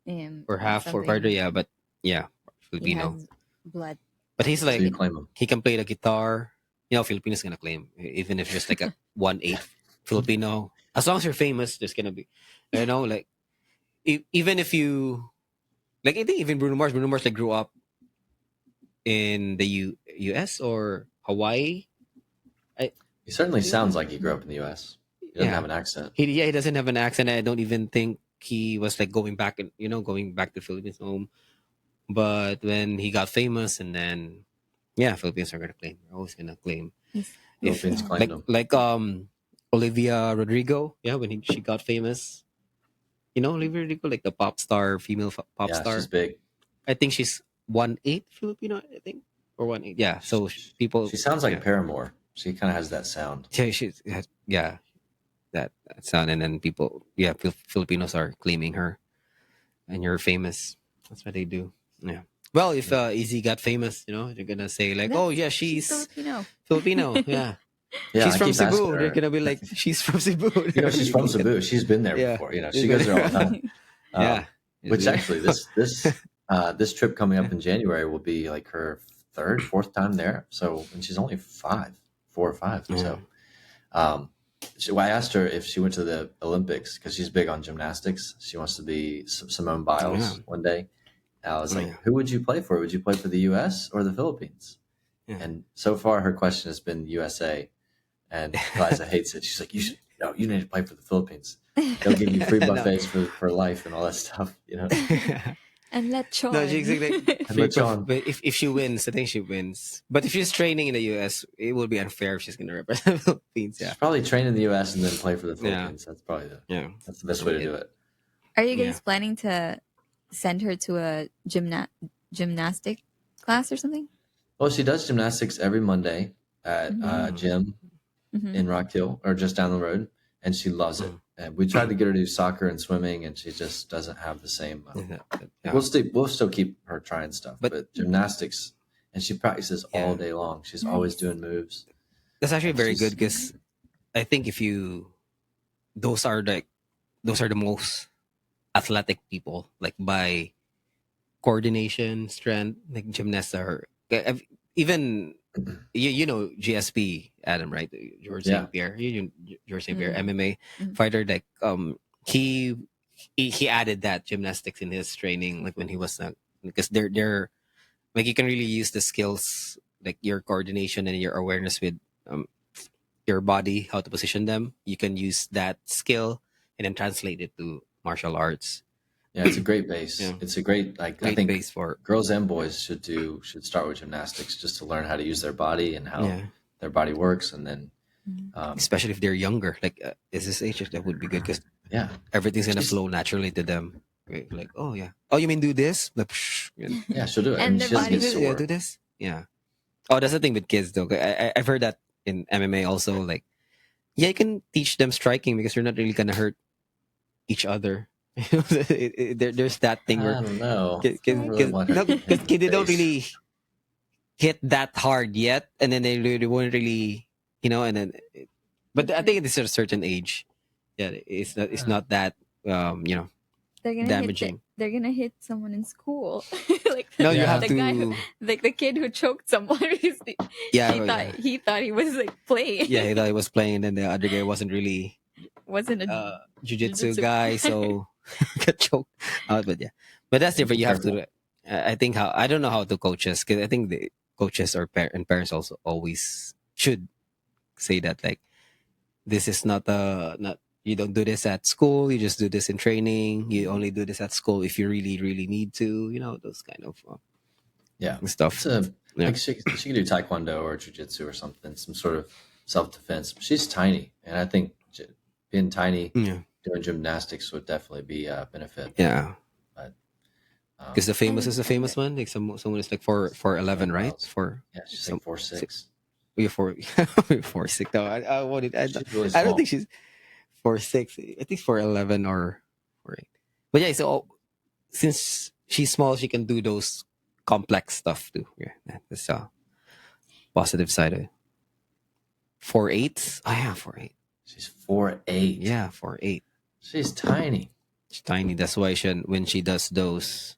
Yeah, or half or something. quarter. Yeah, but yeah, He Filipino. has blood. But he's so like you claim him. he can play the guitar. You know, Filipinos gonna claim even if just like a 1/8 Filipino. As long as you're famous, there's gonna be, like even if you like. I think even Bruno Mars like grew up in the U.S. or Hawaii. He certainly sounds like he grew up in the U.S. He doesn't Yeah. have an accent. He doesn't have an accent. I don't even think he was like going back to Philippines home. But when he got famous, and then Philippines are gonna claim. They're always gonna claim. If Philippines claimed him. like Olivia Rodrigo, when she got famous, Olivia Rodrigo, like the pop star, female pop Yeah, star. she's big. I think she's 1/8 Filipino. I think or 1/8. Yeah, so people. She sounds like yeah. Paramore. She kind of has that sound. Yeah, that sound, and then people, Filipinos are claiming her, and you're famous. That's what they do. Yeah. Well, if Izzy got famous, they're gonna say like, "Oh yeah, she's Filipino. Filipino." Yeah, Yeah, she's I from keep asking Cebu. her. They're gonna be like, "She's from Cebu." She's from Cebu. She's been there Yeah. before. She goes there all the time. Yeah. Which actually, this trip coming up in January will be like her fourth time there. So, and she's only 4 or 5. So, I asked her if she went to the Olympics because she's big on gymnastics. She wants to be Simone Biles one day. I was like, who would you play for? Would you play for the U.S. or the Philippines? Yeah. And so far, her question has been USA. And Liza hates it. She's like, you need to play for the Philippines. They'll give you free buffets for life and all that stuff. And let Sean. No, she's like, let Sean. but if she wins, I think she wins. But if she's training in the U.S., it will be unfair if she's going to represent the Philippines. Yeah, She's probably train in the U.S. and then play for the Philippines. That's probably that's the best way to do it. Are you guys planning to send her to a gymnastic class or something? Well, she does gymnastics every Monday at a gym in Rock Hill or just down the road, and she loves it. And we tried to get her to do soccer and swimming, and she just doesn't have the same. We'll still keep her trying stuff, but gymnastics, and she practices all day long. She's always doing moves. That's actually very good because I think those are the most athletic people, like by coordination, strength, like gymnasts are even you know GSP Adam, right? George Yeah. St. Pierre, George St. Pierre, Mm. MMA fighter. Like he he added that gymnastics in his training, like when he was because they're like you can really use the skills, like your coordination and your awareness with um, your body, how to position them. You can use that skill and then translate it to martial arts. Yeah, it's a great base. Yeah. It's a great I Great think base for girls and boys should start with gymnastics just to learn how to use their body and how yeah, their body works, and then especially if they're younger. Like is this age that would be good because yeah, everything's gonna she's, flow naturally to them. Right? Like oh yeah, oh you mean do this? Like, yeah, she'll do it, And and the she doesn't body get will- yeah, sore. do this. Yeah. Oh, that's the thing with kids though. I've heard that in MMA also. Like yeah, you can teach them striking because you're not really gonna hurt each other. There's that thing I where don't know. Cause, I don't really want her no, to hit the they don't face. really hit that hard yet, and then they won't really, and then. But I think it's at a certain age, yeah, it's not that They're gonna damaging. they're gonna hit someone in school. Like No, you Yeah. have the to. guy like the kid who choked someone because Yeah, he thought he was like playing. yeah, he thought he was playing, and then the other guy wasn't really Wasn't a jiu-jitsu Jiu-jitsu. guy, so got choked out. But yeah, but that's different. You have to. I think I don't know how to coach us because I think the coaches or and parents also always should say that like this is not not you don't do this at school. You just do this in training. You only do this at school if you really really need to. Those kind of Yeah, stuff. it's Yeah. like she can do taekwondo or jujitsu or something, some sort of self defense. She's tiny, and I think being tiny, Yeah, doing gymnastics would definitely be a benefit. yeah. But Because the famous is the famous one. Like someone is like 4'11", right? For yeah, she's some- like 4'6". you're 4'6". No, I wanted. She's really I don't small. think she's 4'6". I think 4'11" or 4'8". But yeah, so since she's small, she can do those complex stuff too. Yeah, that's a positive side of it. 4'8". Oh yeah, 4'8". She's 4'8". Yeah, 4'8". She's tiny. She's tiny. That's why when she does those,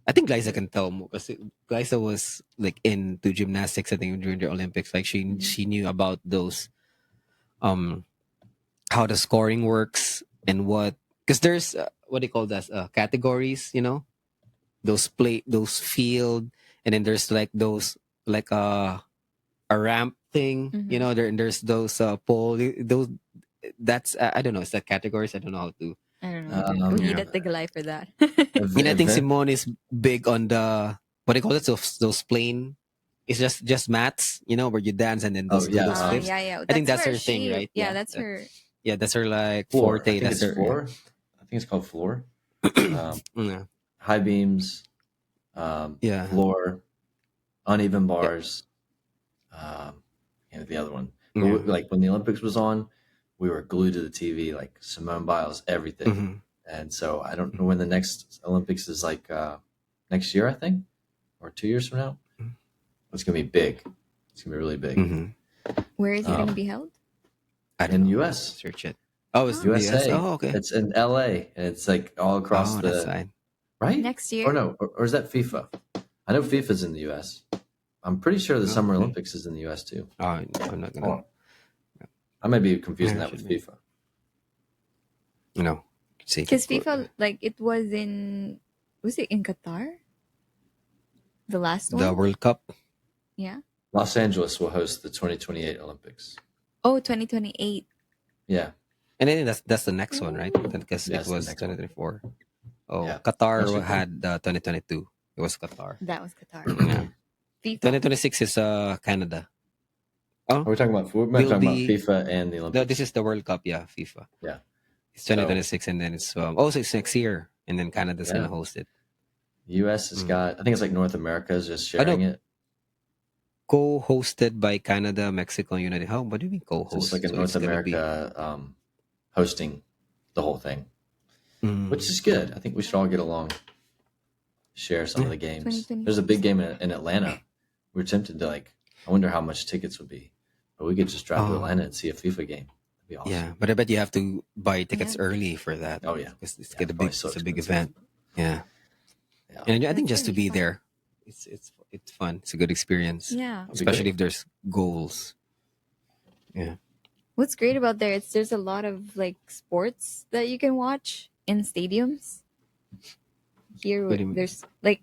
I think Liza can tell more because Liza was like into gymnastics. I think during the Olympics, like she knew about those, how the scoring works and what because there's what they call that categories. Those field, and then there's like those like a ramp thing. Mhm. There's those pole those. That's I don't know. It's like categories. I don't know how to. I don't know. We need yeah. a Tagalay for that. I think Simone is big on the what do you call it? Those plain. It's just mats, where you dance and then those do yeah. those flips. Yeah. I think that's where her thing, right? Yeah, that's her. Yeah, that's her like floor. forte. I think That's it's her floor. I think it's called floor. Yeah. High beams, Yeah. floor, uneven bars. And the other one. But Yeah. like when the Olympics was on, we were glued to the TV, like Simone Biles, everything. Mhm. And so I don't know when the next Olympics is, like next year, I think, or 2 years from now. It's gonna be big. It's gonna be really big. Mhm. Where is it going to be held? I don't In know. US. Search it. Oh, it's USA. US. Oh, okay. It's in LA, and it's like all across That the side. right. Next year? Or no, or is that FIFA? I know FIFA's in the US. I'm pretty sure the Summer okay. Olympics is in the US too. Oh, I'm not gonna. Oh, I might be confusing Yeah, that with should be. FIFA. See. Because FIFA, like, it was in Qatar? The last one? The World Cup. Yeah. Los Angeles will host the 2028 Olympics. Oh, 2028. Yeah, And then that's the next one, right? Because Yeah, it it's the was next one. 2024. Oh, Yeah. Qatar That's okay. had 2022. It was Qatar. That was Qatar. Yeah. FIFA. 2026 is Canada. Are we talking about? We're Will talking about be- FIFA and the Olympics. No, this is the World Cup. Yeah, FIFA. Yeah. It's 2026, and then it's so it's next year, and then Canada's Yeah. gonna host it. U.S. has got. I think it's like North America is just I know. sharing it. Co-hosted by Canada, Mexico, and United. What do you mean So co-host? it's like a So North it's gonna be- America hosting the whole thing, Mm. which is good. I think we should all get along, share some of the games. 2026. There's a big game in Atlanta. We're tempted to I wonder how much tickets would be, but we could just drive to Oh. Atlanta and see a FIFA game. It'd be awesome. Yeah, but I bet you have to buy tickets Yeah. early for that. Oh, yeah. Because it's Yeah, get a probably big, so it's a big expensive. event. Yeah, Yeah. and I think That's just to gonna be be fun. there, it's fun. It's a good experience, Yeah. That'd be especially great. if there's goals. Yeah. What's great about there's a lot of like sports that you can watch in stadiums. Here What do you mean? there's like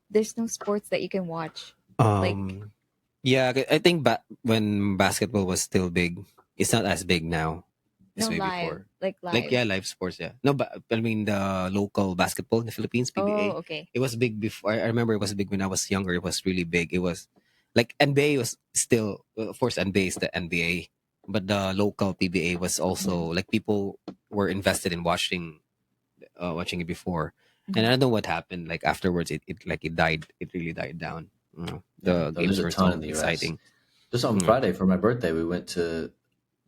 there's no sports that you can watch. Like Yeah, I think when basketball was still big, it's not as big now as no way live, before. like Like live. live sports. Yeah, no, but I mean the local basketball in the Philippines, PBA. Oh, okay. It was big before. I remember it was big when I was younger. It was really big. It was like NBA was still, well, of course, NBA is the NBA, but the local PBA was also like people were invested in watching it before, and I don't know what happened. Like afterwards, it died. It really died down. The Yeah, games there's a were ton so in the US. exciting. Just on Friday for my birthday, we went to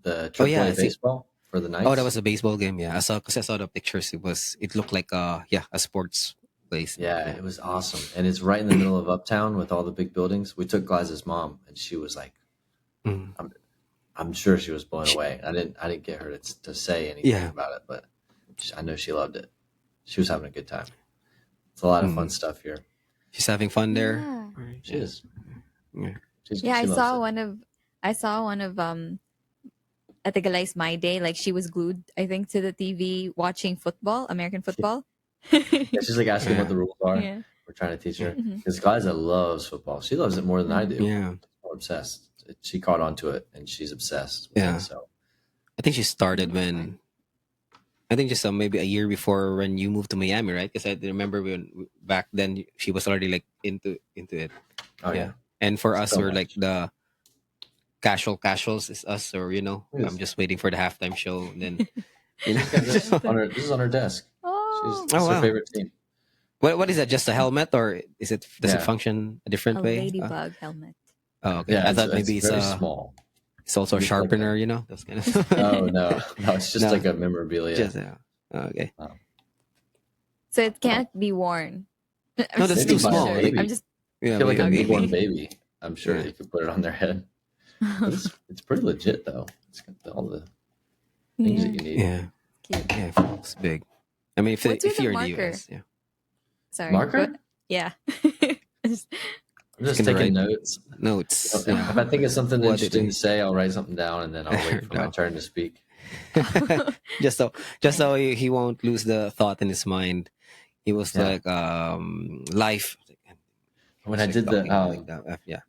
the Oh yeah, AAA baseball for the Knights. Oh, that was a baseball game. Yeah, because I saw the pictures. It looked like a sports place. Yeah, it was awesome, and it's right in the middle of Uptown with all the big buildings. We took Glyza's mom, and she was like, Mm. I'm sure she was blown away. I didn't get her to say anything Yeah. about it, but I know she loved it. She was having a good time. It's a lot of fun stuff here. She's having fun there. Yeah. She is. Yeah. Yeah, she I loves saw it. one of at the Galais My Day, like she was glued, I think, to the TV watching football, American football. Yeah, she's like asking Yeah. what the rules are. Yeah. We're trying to teach her Mhm. because Glyza loves football. She loves it more than I do. Yeah. More obsessed. She caught on to it, and she's obsessed. With Yeah. it, so I think she started when I think just maybe a year before when you moved to Miami, right? Because I remember when back then she was already like into it. oh yeah. And for us, So we're like much. the casuals is us, or Yes. I'm just waiting for the halftime show, and then This is on her desk. Oh, It's Oh, her wow. favorite team. what is that? Just a helmet, or does it Yeah. function a a different way? ladybug helmet. Oh, okay. Yeah, I thought maybe it's very small. it's also a It's like sharpener, those kind of. Oh no, it's just No. like a memorabilia. Just, okay. So it can't be worn. No, that's too making small. sure. Maybe. I'm just Yeah, I feel like a maybe. newborn baby. I'm sure Yeah. you could put it on their head. But it's pretty legit though. It's got all the things that you need. Yeah, cute. yeah, it's big. I mean, What's with if the you're in the marker? US, yeah. Sorry. Marker? What? Yeah. Just- I'm just Gonna taking write notes. Notes. If I think of something What did interesting he- to say, I'll write something down and then I'll wait for my No. turn to speak. just so he won't lose the thought in his mind. He was Yeah. like life. When I Like did the talking like that. Yeah.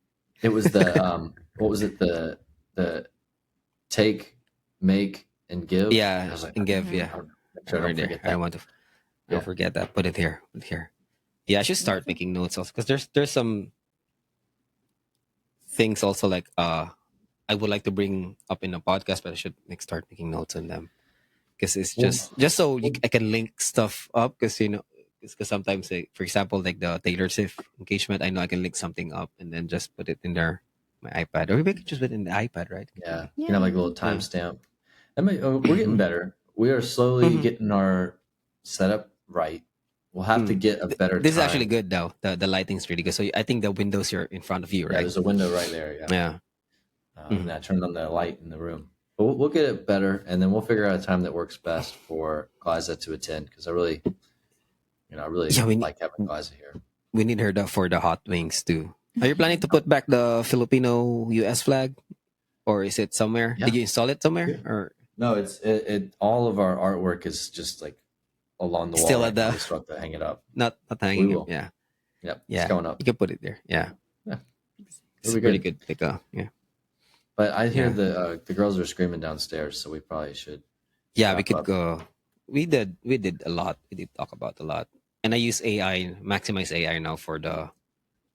it was the what was it, the take, make, and give? Yeah, I was like, and give. Mhm. Yeah, I'll make sure I right don't there. forget I that. don't want to. Yeah. Don't forget that. Put it here. Put it here. Yeah, I should start making notes also because there's some things also like I would like to bring up in a podcast, but I should start making notes on them because it's just so I can link stuff up because because sometimes like, for example like the Taylor Swift engagement, I know I can link something up and then just put it in there my iPad, or maybe I could just put it in the iPad, right? Yeah, you Yeah. can have like a little timestamp. We're getting better. We are slowly Mhm. getting our setup right. We'll have to get a better. This is time. actually good though. The lighting's really good. So I think the windows are in front of you, Yeah, right? there's a window right there. Yeah. Yeah. And I turned on the light in the room. But we'll get it better, and then we'll figure out a time that works best for Glyza to attend because I really Yeah, like having Glyza here. We need her for the hot wings too. Are you planning to put back the Filipino US flag, or is it somewhere? Yeah. Did you install it somewhere, Yeah. or No, it all of our artwork is just like along the wall. Still right at the- now. We still have to hang it up. not hanging? We it? will. Yeah, Yep, yeah. it's going up. You can put it there. Yeah, Yeah. it's It'll be pretty good. good. Like yeah, But I hear Yeah. the girls are screaming downstairs, so we probably should. yeah. wrap We could up. go. We did a lot. We did talk about a lot, and I use AI, maximize AI now for the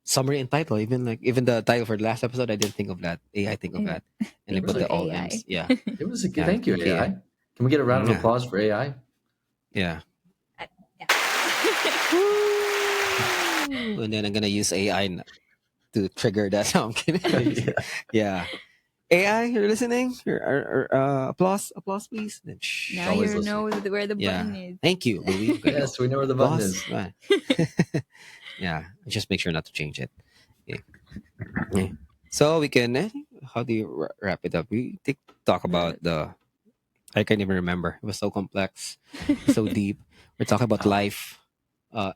summary and title. Even the title for the last episode, I didn't think of that. AI think of Yeah. that, and I Thank put you, the all AI. ends. Yeah, It was a good. Yeah, Thank you, thank you. AI. Can we get a round of Yeah. applause for AI? yeah. Yeah. And then I'm gonna use AI to trigger that. No, I'm kidding. Yeah. Yeah. AI, you're listening? Applause, please. Then, shh. Now always you listening. know where the Yeah. button is. Thank you, Louie. Okay. Yes, we know where the button Applause. is. Right. Yeah. Just make sure not to change it. Okay. Yeah. So we can how do you wrap it up? We talk about the. I can't even remember. It was so complex, so deep. We're talking about life,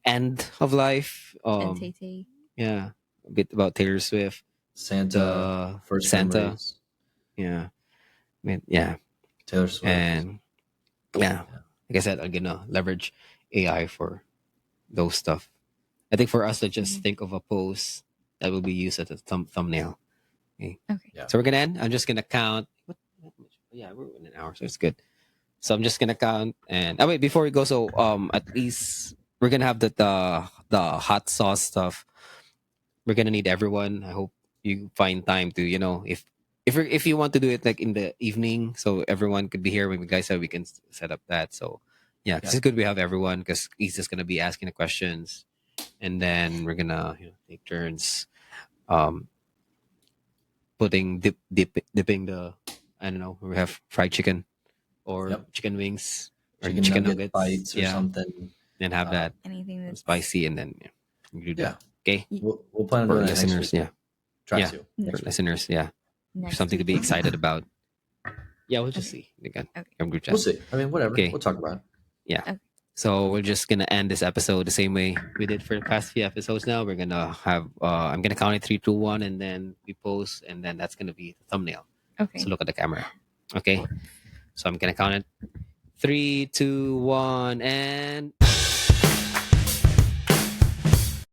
end of life. And Tay. Yeah, a bit about Taylor Swift, Santa, first Santa. memories, Yeah, I mean, yeah, Taylor Swift. and yeah, like I said, I'm gonna leverage AI for those stuff. I think for us to just think of a post that will be used as a thumbnail. Okay. Okay. So we're gonna end. I'm just gonna count. Yeah, we're in an hour, so it's good. So I'm just gonna count and wait before we go. So at least we're gonna have the hot sauce stuff. We're gonna need everyone. I hope you find time to if you want to do it like in the evening, so everyone could be here when we guys said we can set up that. So yeah, 'cause it's good we have everyone because he's just gonna be asking the questions, and then we're gonna take turns, dipping the I don't know. We have fried chicken or chicken wings or chicken nuggets bites or something, and have that anything that's spicy, and then you do that. Okay, we'll plan on for doing that listeners. next week. Try to for listeners. Something to be excited about. Yeah, we'll just see again. Okay. We'll see. I mean, whatever. Okay. We'll talk about it. Yeah. Okay. So we're just gonna end this episode the same way we did for the past few episodes. Now we're gonna have I'm gonna count it 3, 2, 1, and then we post, and then that's gonna be the thumbnail. Okay. So look at the camera. Okay. So I'm gonna count it 3, 2, 1, and